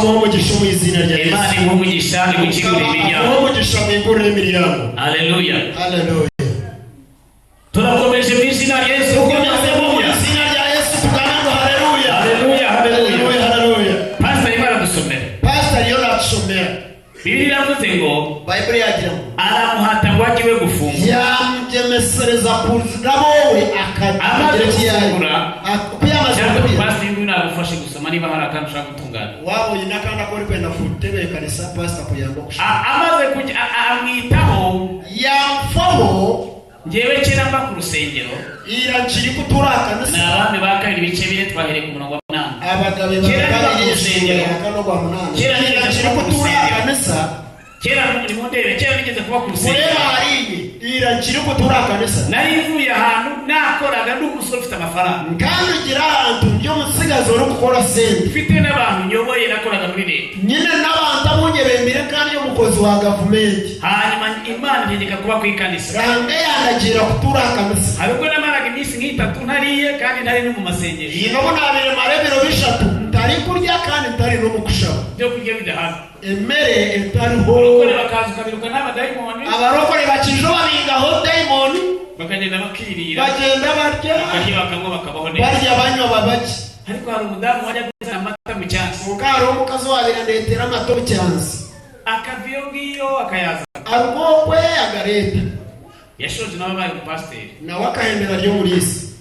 Imana imugisha imukingurira imiryango. Haleluya. Haleluya. Turakomeje mu izina rya Yesu. Haleluya. Haleluya. Pastor Imana dusomera. Bibiliya iravuze ngo Bible yagira ngo aramuhata ngo agiwe gufungura. Yamugemesereza kuzabo we akagufungura. Kuyamaze Pastor Imana nagufashe gusoma niba hari akantu ushaka gutungana. Wabo yinakanda ko uri kwenda kutebe kanisa pastor kuyango amaze kujya amwitaho yamfaho ngewe kera mba ku rusengero irakiri kuturaka na abami ba kabiri bice bine twahereye ku murongo wa 8 abagabe bakabiri rusengero akano kwa 8 kera nigeze kuturaka nisa kera muri mundebe kera nigeze kuba ku rusengero ureba hariye mbwira kiri kutura kanisa narivuye ahantu nakoraga n'umusore ufite amafaranga kandi ugira ahantu byo musigazo uri gukora sente mfite n'abantu nyoboye nakoraga muri leta nyine n'abantu amunyebembere kandi y'umukozi wa gavumenti hanyuma imana ntegeka kuba ku ikanisa range yanagira kutura kanisa ariko namaraga iminsi nk'itatu ntariye kandi ntari no mu masengesho iyi nabo nabere marebero bishatu ntari kurya kandi ntari no mu kushaba byo kurya bidahana emere etariho abarokore bakaza ukabiruka n'abadayimoni abarokore bakijo babigaho dayimoni bakagenda bakirira bagenda barya bakarya bakanywa bakabaho neza barya banywa babaki ariko hari umudamu wajya kuzana amata mu cyansi mukaro w'umukazi wabira ndetera amato mu cyansi akaviyo ngiyo akayaza agokwe agareta yashoje n'ababaye umupasiteri nawe akahembera ryo muri isi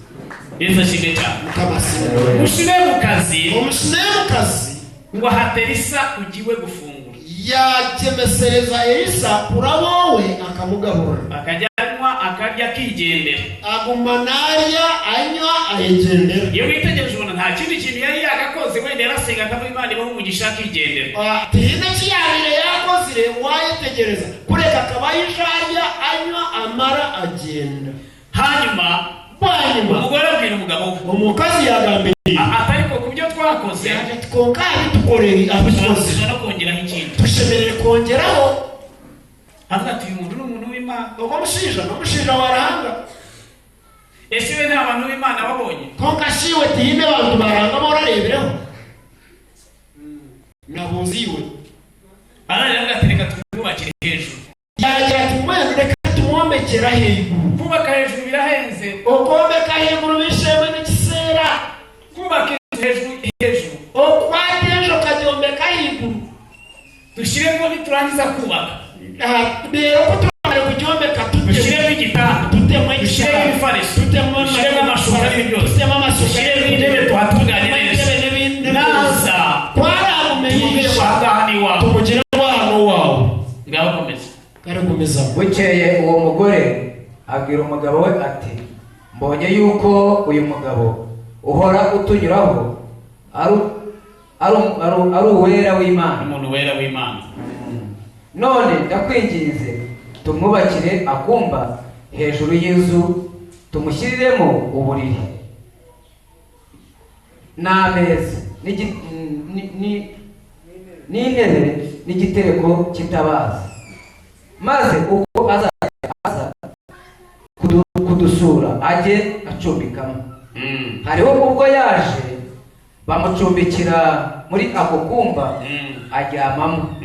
yesu ashimwe cyane mukamasina mushire mu kazi umushine mu kazi ngo haterisa ugiwe gufungura yakemesereza Elisa urabowe akamugabura akajyanwa akarya akigendera aguma narya anywa ayigendera iyo witegereje ubona nta kindi kintu yari yagakoze wenda yarasenga akavuga imana ibaho umugisha akigendera tihina kiyabire yakozire wayitegereza kureka akaba yisharya anywa amara agenda hanyuma umugore abwira umugabo we umukazi yagambiriye atariko ku byo twakoze twongere dukoreye abikoze no kongeraho ikindi dushemerere kongeraho avuga ati uyu muntu ni umuntu w'Imana ubwo mushinja waranga ese we nta bantu b'Imana babonye konkashiwe tihime abantu baranga borarebereho nabuziwe ararira ati reka twubakire hejuru yagira tumwene reka tumwomekera hejuru kubaka hejuru birahenze ukombeka hejuru bishemwe n'ikisera kubaka hejuru okwatejo kadyombeka hejuru dushiremo niturangiza kubaka rero ko tumare kugyombeka dushiremo igitanda dushiremo ibifariso dushiremo amashuka n'ibindi byose dushiremo intebe tuhatunganye neza naza twaramumenye wahaniwa tumugire wano wawe ngaho komeza karakomeza bukeye uwo mugore abwira umugabo we ati mbonye yuko uyu mugabo uhora utunyuraho ari uwera w'Imana umuntu wera w'Imana none ndakwinginze tumwubakire akumba hejuru y'inzu tumushyiriremo uburiri n'ameza n'intebe n'igitereko kitabaza maze uko aza kudusura ajye acumbikamo hariho ubwo yaje bamucumbikira muri ako kumba aryamamo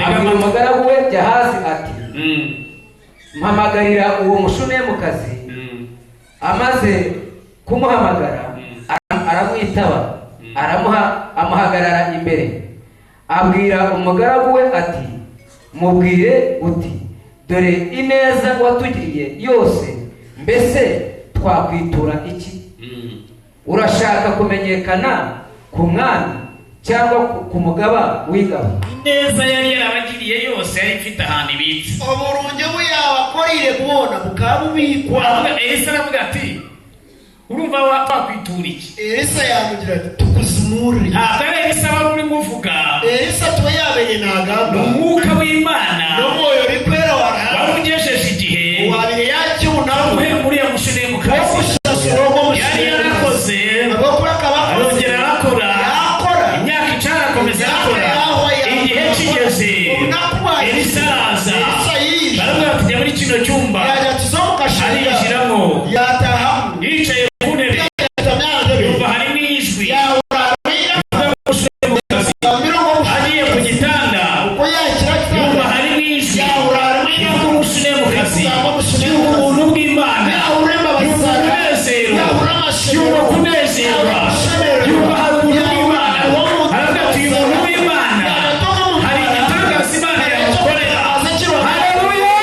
abwira umugaragu we Gehazi ati mpamagarira uwo mushunemukazi amaze kumuhamagara aramwitaba amuhagarara imbere abwira umugaragu we ati mubwire uti dore ineza watugiriye yose mbese twakwitura iki urashaka kumenyekana ku mwami cyangwa ku mugaba w'ingabo ineza yari yarabagiriye yose yari ifite ahantu ibitse uburunge buyabakorire kubona bukabubikwa Elisa aravuga ati urumva wakwitura iki Elisa yamugira ati tukuzimure ntabwo ari Elisa wari urimo uvuga Elisa tuba yabenye ntagamba umwuka w'Imana n'umwoyo uri kwera wari ugejeje igihe wabire yacyunamo muri ya mushunemukazi yari yarakoze arongera arakora imyaka icana akomeza arakora igihe kigeze Elisa araza baravuga ati jya muri kino cyumba arinjiramo yicaye ku ntebe yumva harimo ijwi agiye ku gitanda yumva harimo ijwi y'umushunemukazi yumva ubuntu bw'Imana yumva umunezero yumva kunezerwa yumva hari ubuntu bw'Imana aravuga ati uyu muntu w'Imana hari igitangaza Imana yamukorera haleluya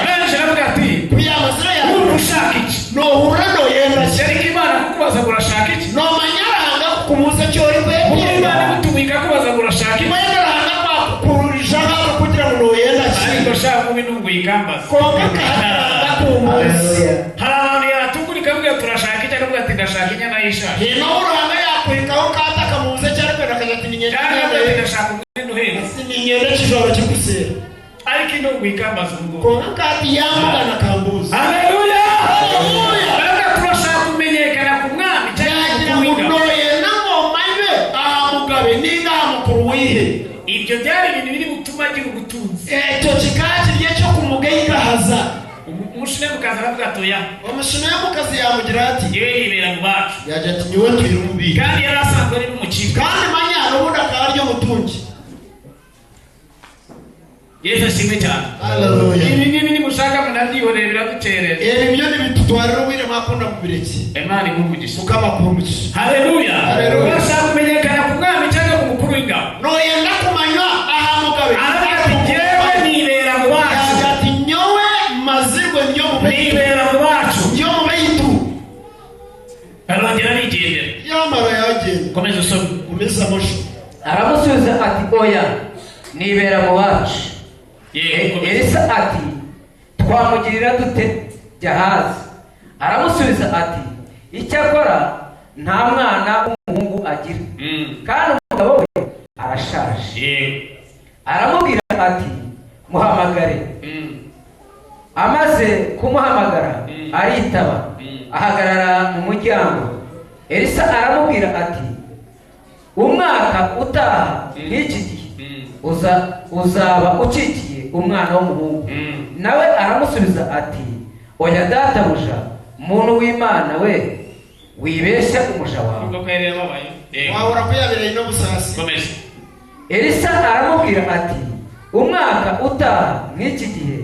benshi aravuga ati urumva ushaka iki ariko Imana kukubaza ngo urashaka iki Imana igutumika kubaza ngo urashaka iki ariko shaka kuba intungu yikambaza hari abantu yatugurika avuga turashaka iki akavuga ati ndashaka inyana y'ishashi kandi avuga ati ndashaka umwenda uhenze ariko ino kwikambaza ngo konkati yambuka na kambuzi. Haleluya. Haleluya. Turashaka kumenyekana ku mwami cyagira munoye n'amomanye ahamugabe ninga mukuru wihe. Ibyo byari ibintu biri gutuma agira ubutunzi. Icyo kikati giye cyo kumugayika haza. Umushine mukaza aravuga atoya. Umushine mukazi yamugira ati yewe nibera mu bacu. Yaje ati niwe twirumbi. Kandi yarasanzwe ari n'umukiza. Kandi manyano ubundi akaryo mutungi. Yesu ashimwe cyane. Haleluya. Ibi ni mushaka munabyibonera biraduterera. Ibyo ni bitutwarira wire makunda kubireki. Imana imuvugisha. Mukama kumugisha. Haleluya. Haleluya. Urashaka kumenyekana ku mwami cyangwa ku mukuru w'ingabo. No yenda kumanywa ahamugabe. Aravuga jewe nibera mu bacu. Ati nyowe mazirwe nyo mu nibera mu bacu. Nyo mu bayitu. Arongera nigendera. Yamara yagenda. Komeza usome. Komeza musho. Aramusubiza ati oya nibera mu bacu. Elisa ati twamugirira dute Gehazi? Aramusubiza ati icyakora nta mwana w'umuhungu agira kandi umugabo we arashaje. Aramubwira ati muhamagare. Amaze kumuhamagara aritaba ahagarara mu muryango. Elisa aramubwira ati umwaka utaha n'iki gihe uzaba ukikiye umwana w'umuhungu. Nawe aramusubiza ati oya databuja muntu w'Imana we wibeshya umuja wawe. Wahora kuyabiranye no busasi. Elisa aramubwira ati umwaka utaha n'iki gihe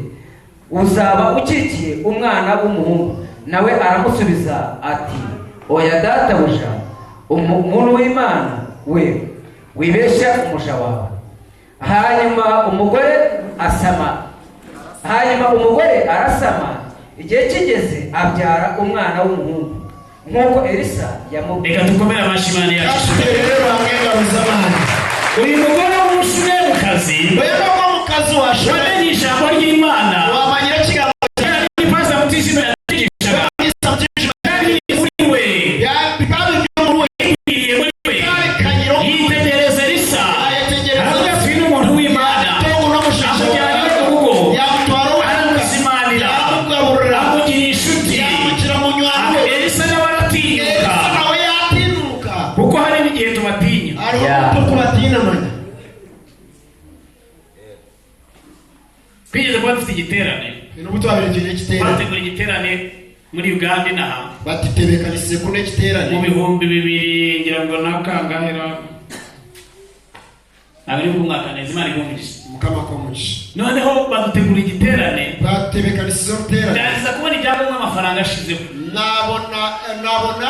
uzaba ukikiye umwana w'umuhungu. Nawe aramusubiza ati oya databuja umuntu w'Imana we wibeshya umuja wawe. Hanyuma umugore arasama igihe kigeze abyara umwana w'umuhungu nk'uko Elisa yamubwiye. Reka dukomere amashimani yacu. Uyu mugore w'umushuye mu kazi. Wewe mu kazi washoye. Wamenye ijambo ry'Imana. Wamanyira kigambo. Nipaza mutishime yatishaga. Kandi muri we. Ya bikabe muri we. Yitegereza Elisa. Aravuga ati ni umuntu w'Imana. Amujyana mu rugo. Aramuzimanira. Amugira inshuti. Elisa nawe aratinyuka. Kuko hari n'igihe tubatinya. Kwigeze kuba dufite igiterane. Bategura igiterane muri Uganda n'aha. Batitebekanise kune igiterane. Mu 2000 ngira ngo nakangahera. Abiri ku mwaka neza Imana igumije. Mukama komushi. Noneho badutegura igiterane. Batebekanise igiterane. Ndaza kubona ibyangombwa amafaranga ashizeho. Nabona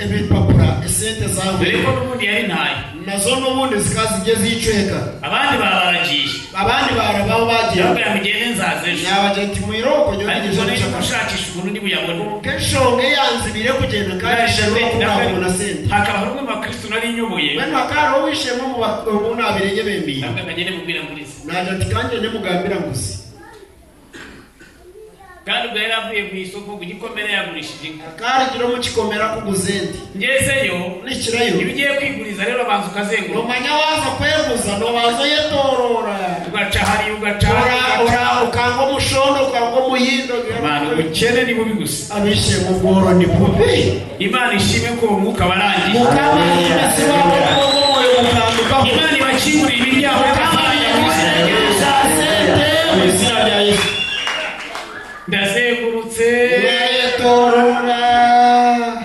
ebipapura esente zawe. Ariko n'ubundi yari ntaye. Nazo n'ubundi zikazigeze yicweka. Abandi bararagiye. Abandi barabaho bagiye. Yabwa mugende nzazeje. Yabagenti mu iroko nyogeje cyo gushakisha ukuntu ndi buyabone. Keshonge yanzibire kugenda kandi shero kubona sente. Hakaba rumwe mu Kristo nari nyoboye. Bene akaro wishemo mu bunabirenge bembi. Ntabwo kagende mubwira muri se. Naje tikanje ne mugambira ngusi. Kandi ubwo yari avuye mu isoko kugikomera yagurishije kandi giro mu kikomera kuguzendi ngezeyo nikirayo ibigiye kwiguriza rero banzu kazengura umanya waza kweguza no bazo yetorora ugaca hari ugaca ora ukango mushono ukango muyindo Imana ubukene ni bubi gusa abishe mu bworo ni bubi Imana ishime ko umwuka warangiye mukama imesi wabo moyo mukanduka Imana ibakingura imiryango kafanya kugereza sente bizina bya Yesu ndazengurutse yetorora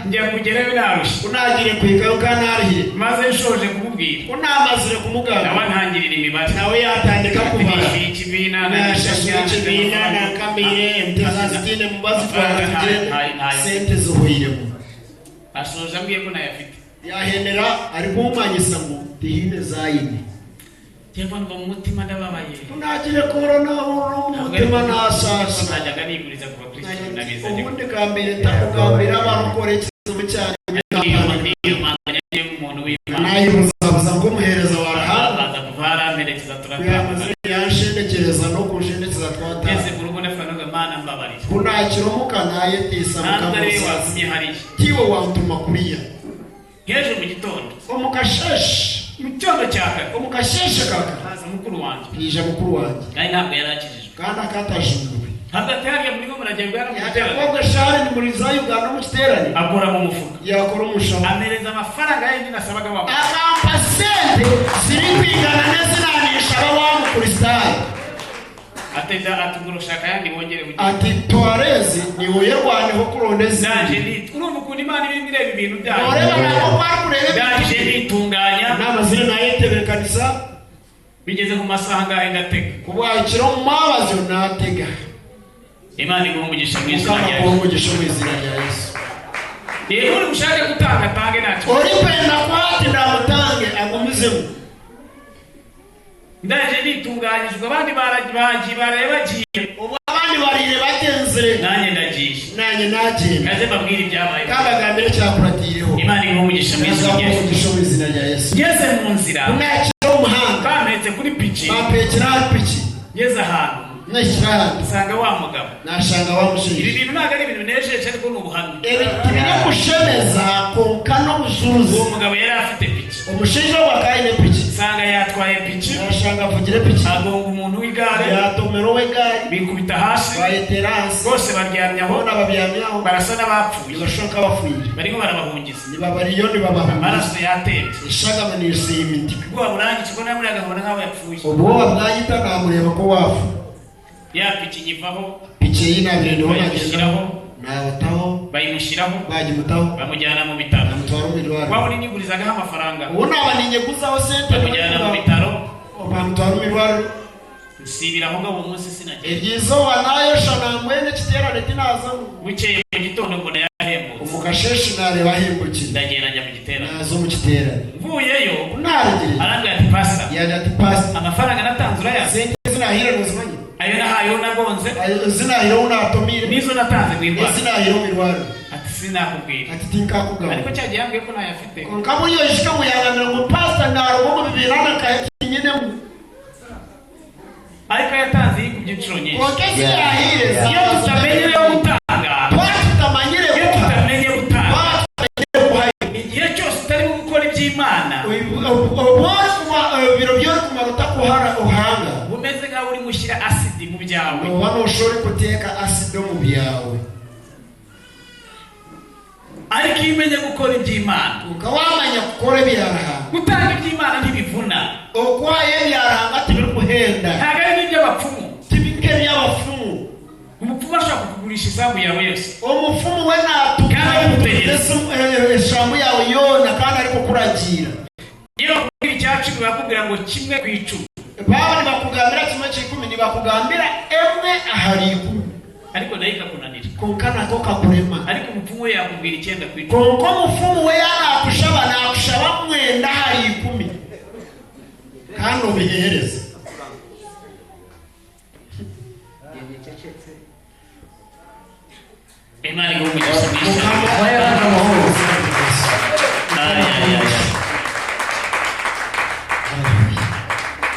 njya kugerayo narushye unagire kwika ukanariye maze nshoje kumubwira unamazire kumugana nawe ntangirira imibare nawe yatandika kubara ikibina na shashikibina na kamire mtazazitine mubazi twaratugende sente zuhuyiremo ashoje ambwiye ko nayafite yahendera ari kumanyisa ngo dihine zayine Yewe ngo umutima ndababaye unagire korona umutima nasasa najyaga niguriza ku bakristo nabize ubundi kambere takugambira barokore kizo cyane umuntu w'Imana nayo muzabuza ngo muhereza warahaza kuvara merekeza turatanga yanshendekereza no kushendekeza twata ese urugo nafanaga Imana mbabarira kunakiro mukanaye tisa mukamusa kiwe wantuma kuriya ngeje mu gitondo omukashashi Mcyondo cyaka. Umukasheshe kaka. Haza mukuru wanje. Ije mukuru wanje. Kandi ntabwo yarakijijwe. Kandi akatajumbuwe. Hagati hariya muri ngo muragenda Yakobwa shari ni muri za Uganda mu kiterane. akora mu mufuka. Yakora umushahara. Amereza amafaranga yindi nasabaga wabo. Akampa sente ziri kwigana n'izinanisha abawamu Kristayo. Atenda atugurushaka yandi wongere bugiye. Ati Tuarezi ni uyerwaneho kurondeza. Naje ni urumva ukuntu Imana ibireba ibintu byayo. Oreba nako kwakurebe. Naje nitunganya. N'amazina nayitebe kanisa. Bigeze ku masaha ngahe ndatega. Kubwakira mu mabazo natega. Imana igumugisha mu izina rya Yesu. Umugisha mu izina rya Yesu. Rero uri ushaka gutanga tange nacyo. Uri penda kwati ndamutange agumizemo. Ndaje nitunganyijwe abandi baragiye. Ubu abandi barire bagenzere. Nanjye ndagiye. Nanjye nagiye. Kaze babwira ibyabaye. Kabagambire cyakuratireho. Imana igumugisha mu izina rya Yesu. Ngeze mu nzira. Unakira umuhanda. Bametse kuri piki. Bapekira piki. Ngeze ahantu. Nsanga wa mugabo. Nashanga wa mushinga. Ibi bintu ntabwo ari ibintu binejeje ariko ni ubuhamya. Tubine kushemeza konkano buzuruzi. Uwo mugabo yari afite piki. Umushinja wakaine piki. Nsanga yatwaye piki. Nashanga avugire piki. Agonga umuntu w'igare. Yatomero w'igare. Bikubita hasi. Bayiterasi. Bose baryamyaho. Bona babyamyaho. Barasa n'abapfuye. Bashoka bapfuye. Barimo barabahungiza. Nibabariyo nibabahungiza. Amaraso yatembye. Ishagama nishye imiti. Bwo burangije ko namuri agahora nk'aho yapfuye. Ubwo wabwanyita namureba ko wafu. Ya piki nyivaho. Piki y'inabire ndo bayimushyiraho. Nabataho. Bayimushyiraho. Bajimutaho. Bamujyana mu bitaro. Bamutwara mu bitaro. Waba urinigurizagaho amafaranga. Ubu nabaninye guzaho sente. Bamujyana mu bitaro. Bamutwara mu bitaro. Nsibira aho ngabo umunsi sinagera. Ibyizo wanayo shanamwene kiterane tinaza. Bukeye mu gitondo mbona yahembutse. Umukasheshi nareba ahembukira. Ndagenda njya mu giterane. Nazo mu kiterane. Mvuyeyo. Narigire. Arambwira ati pasta. Yaje ati pasta. Amafaranga natanze urayazi. Zinahira nuzimanye. Ayo nahayo nagonze. Zinahira unatomire. Nizo natanze mwirwara. Zinahira mirwara. Ati sinakubwira. Ati tinkakugaba. Ariko cyagiye yambwiye ko ntayafite. Kamuyo ishika muyangamira ngo pasta ndarugo mu bibirana kayinyine mu. Ariko yatanze yikubye inshuro nyinshi. Okezi yahire. Iyo tutamenyere gutanga. Tutamanyire iyo tutamenye gutanga. Igihe cyose utari gukora iby'Imana. Biro byo kumaruta kuhara uhanga. Bumeze nkaho uri mushyira acid mu byawe. Wano ushobora guteka acid mu byawe. Ariko iyo umenye gukora iby'Imana. Ukawamanya gukora ibyaraha. Gutanga iby'Imana ntibivuna. Okwaye byaraha tibiri kuhenda. Ntabwo ari iby'abapfumu. Tibike by'abapfumu. Umupfumu ashaka kugurisha isambu yawe yose. Umupfumu we natugutegereza ishambu yawe yona kandi ariko kuragira. Iyo bakubwira icyacu bakubwira ngo kimwe ku icumi. Baba bakugambira kimwe cy'ikumi ntibakugambira emwe ahari ikumi. Ariko nayo ikakunanira. Konkana ko kakurema. Ariko umupfumu we yakubwira 9 ku icumi. Konko umupfumu we yanakushaba nakushaba mwenda hari ikumi. Kandi ubihereza. Imana igumugisha mwiza.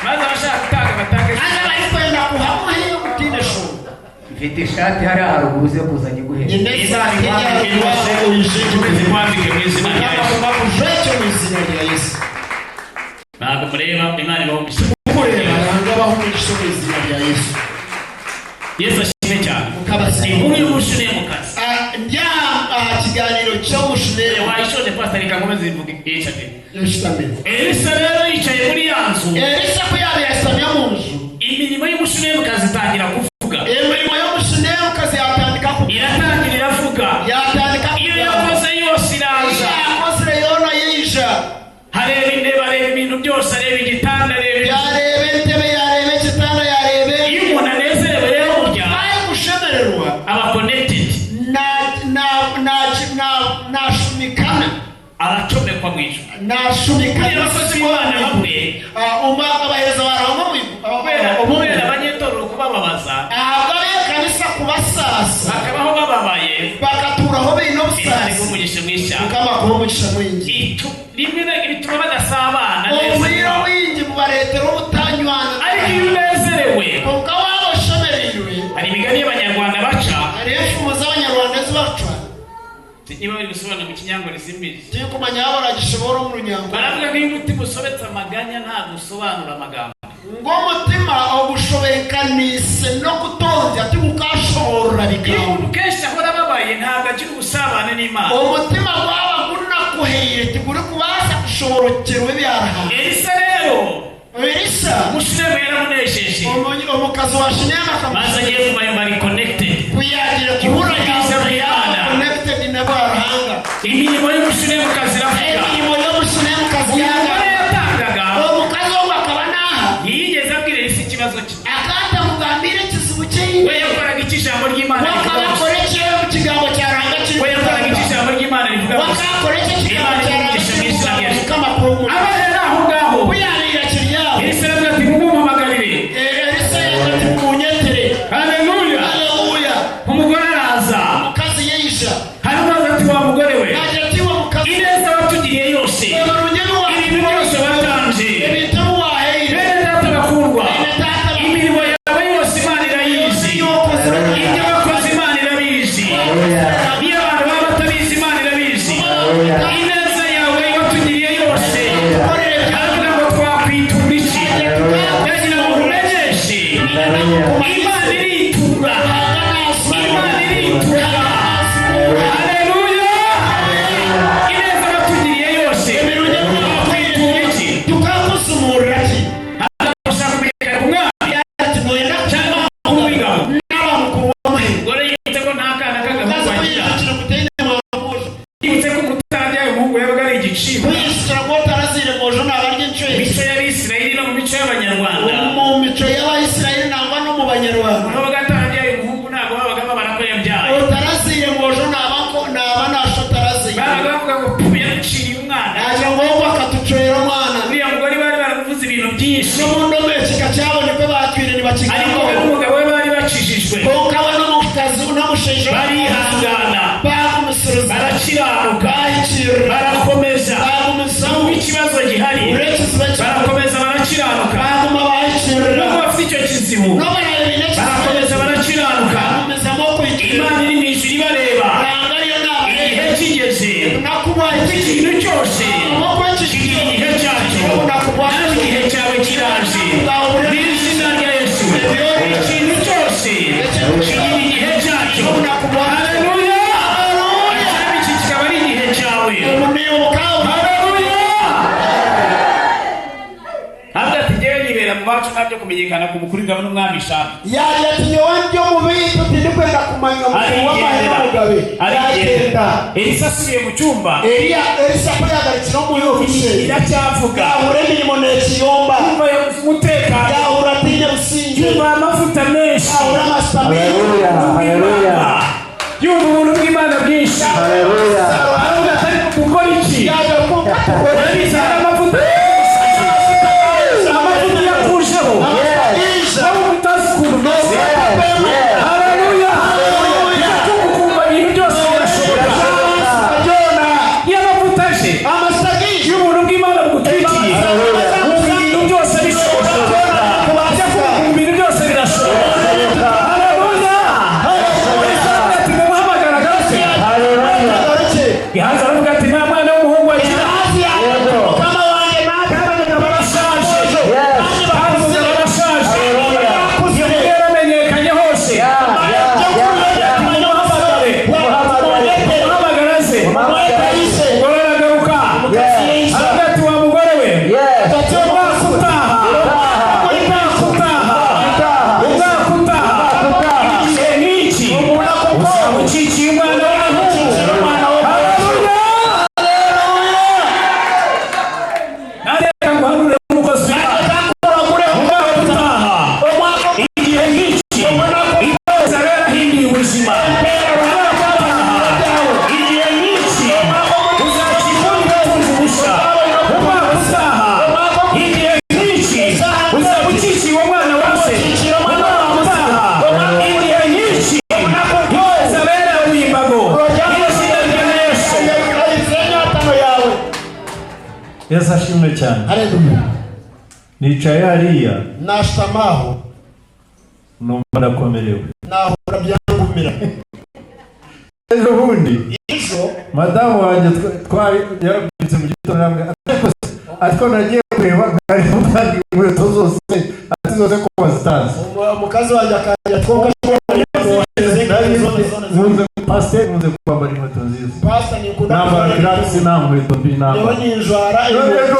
Maze abashaka gutanga batange. Ana barikwenda kuhamwa hiyo kutine sho. Mfite ishati hari haruguru ze kuzanye guhera. Imana igumugisha kwambike mu izina rya Yesu. Ntabwo mureba Imana igumugisha. Yesu ashimwe cyane. Inkuru y'umushune mu kazi. Kiganiro cyo mushune wayishoje pastor ikankomeza ivuga yicate. Yeshamye. Elisa rero yicaye muri yanzu. Elisa ko yari yasamye mu nzu. Imirimo y'umushune mu kazi itangira kuvuga. Imirimo y'umushune mu kazi yatandika kuvuga. Iratangira iravuga. Yatandika iyo yakoze yose iraza. Yakoze yona yisha. Hareba indeba, areba ibintu byose, areba igitanda, areba yareba intebe, yareba igitanda, yareba. Iyo umuntu anezerewe rero burya gushemererwa aba connected. Nashumikana. Aracomekwa mu ijuru. Nashumikana. Abakozi b'Imana bamwe abahereza barahoma kubera abanyetorero kubababaza. Ahabwa kanisa kubasasa. Bakabaho bababaye. Bakaturaho bino busasa. Ariko umugisha mwisha. Ukama ko umugisha mwingi. Rimwe na bituma badasabana neza. Umuriro wingi mu baretero butanywana. Ariko iyo unezerewe. Kuko wabo shomereriwe. Hari imigani y'Abanyarwanda baca. Hari imfumo z'Abanyarwanda zibaca. niba bari gusobanura mu kinyango risimbizi tiyo kumanya abara gishobora mu runyango baravuga ko umutima usobetse amaganya nta gusobanura amagambo ngo umutima ogushobekanise no kutonda ati gukashobora bigambo kenshi ahora babaye ntabwo akiri ubusabane n'Imana umutima waba gunakuheye tigure kubasha gushoborokerwa byaraha Elisa mushiremo yaramunesheje umukazi wa Shinema maze agiye kubayo bari connected kuyagira kubura y'Imana connected n'abarahanga imirimo y'umushiremo kazi rafuka imirimo y'umushiremo kazi yatangaga umukazi wo bakaba naha yigeze abwira isi ikibazo cye akata mugambire kisubuke we yakoraga ikijambo ry'Imana wakakorekeye mu kigambo cyaranga kiri we yakoraga ikijambo ry'Imana rivuga wakakorekeye ikigambo cyaranga kiri kama promo abana naho ngaho uyarira kiriya Elisa ati mumuhamagarire Elisa ati munyetere haleluya haleluya umugore araza umukazi yeyisha hanyuma ati wa mugore we ati wa mukazi ineza watugiriye yose ibintu byose watanze ibintu wahe bene data bakundwa imirimo yawe yose Imana irayizi ibyo wakoze Imana irabizi niyo abantu baba batabizi Imana irabizi ineza yawe watugiriye yose aravuga ngo twakwitura iki yagira ngo umenyeshe Imana iritura Imana iritura haleluya ineza watugiriye yose twakwitura iki tukakusumura ati ushaka kumenya kumwami ati noyenda cyangwa kumwigamo n'abamukuru w'amahirwe gore yibutse ko nta kana k'agahungu agira kiri kutende mwamuje yibutse ko umutangiye umuhungu yabaga ari igiciro kuyishyira ko tarazire mojo n'abarya incwe mico y'Abisirayeli no mu mico y'Abanyarwanda mu mico y'Abayisirayeli nangwa no mu Banyarwanda aho gatangiye umuhungu ntabwo babaga babara ko yabyaye tarazire mojo nabako naba nasho tarazire babaga bavuga ngo puye yaciye umwana aje ngo bakatucoyera umwana uriya mugore bari baravuze ibintu byinshi n'umuntu mekika cyabone ko batwirira bakigana ariko we n'umugabo we bari bacishijwe ukaba n'umukazi n'umusheje barihangana bagumusuruza barakiranuka bayicira barakomeza bagumisaho ikibazo gihari uretse barakomeza barakiranuka baguma bayicira nubwo bafite icyo kizibu barakomeza barakiranuka Imana iri mu ijuru ibareba igihe kigeze ikintu cyose kigira igihe cyacyo nawe igihe cyawe kiraje mu izina rya Yesu ikintu cyose kigira igihe cyacyo haleluya icyaba iki kikaba ari igihe cyawe haleluya ntabwo ati ngewe nibera mu bacu ntabyo kumenyekana ku mukuru ingabo n'umwami shaka yatinye wanjye mu bintu tindikwenda kumanya umugabe arigenda Elisa asubiye mu cyumba Elisa ko yagarikira mu yofishe iracyavuga yahure mirimo nekiyomba yumva yabuze umutekano yahura atinya rusingi yumva amavuta menshi yahura amasitami yumva ubuntu bw'Imana bwinshi aravuga atari gukora iki yabiza amavuta yakurushaho wowe utazi ukuntu umeze haleluya ukumva ibintu byose birashoboka iyo amavuta aje y'ubuntu bw'Imana bugutwikiye wumva ibintu byose bishoboka ujya kumva ibintu byose birashoboka haleluya ati mumuhamagara gake gihaza aravuga ati nta mwana w'umuhungu agira Yesu ashimwe cyane. Haleluya. Nicaye hariya nashamaho numva ndakomerewe nahora byangumira ejo bundi ejo madamu wanjye twari yarabitse mu gitondo namwe ariko nagiye kureba ngari mutanga inkweto zose ati zose ko bazitanze umukazi wanjye akajya twoka nkunze pastor nkunze kwambara inkweto nziza pastor ni ukunda nambara kirasi n'inkweto mbi niho ninjwara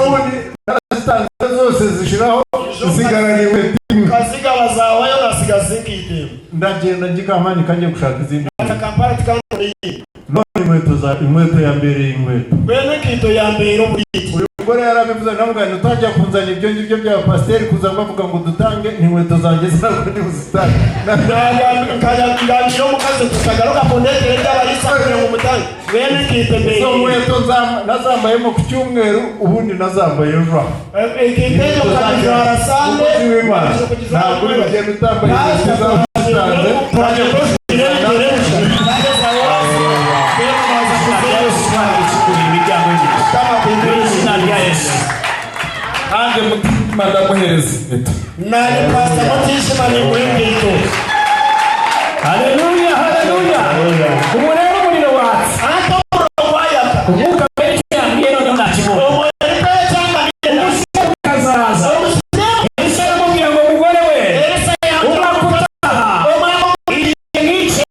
ubundi nazitanze zose zishiraho zisigara inkweto kaziga bazawayo nasiga zingide ndagenda ngikamani kanje gushaka izindi akampara tikangore none inkweto ya mbere inkweto bene kito ya mbere muri uyu mugore yarabivuze namugana utajya kunzana ibyo ngibyo bya pasteur kuza bavuga ngo dutange inkweto zanjye zako ndi buzitange kaya mukaze kutagaruka kondete y'abarisa kugira ngo mutange bene kito mbere zo nkweto nazambayemo ku cyumweru ubundi nazambaye ejo ikitejo kanjara sande ntabwo uri bagenda utambaye inkweto zawe Ange mutima ndamuhereza nani pastor mutishima ni mwingito haleluya haleluya kumureba umuriro watsi hata wayaka umuka benshi yambye none ndakibona umuriro cyangwa kazaza ese mubwira ngo umugore we urakutaha igice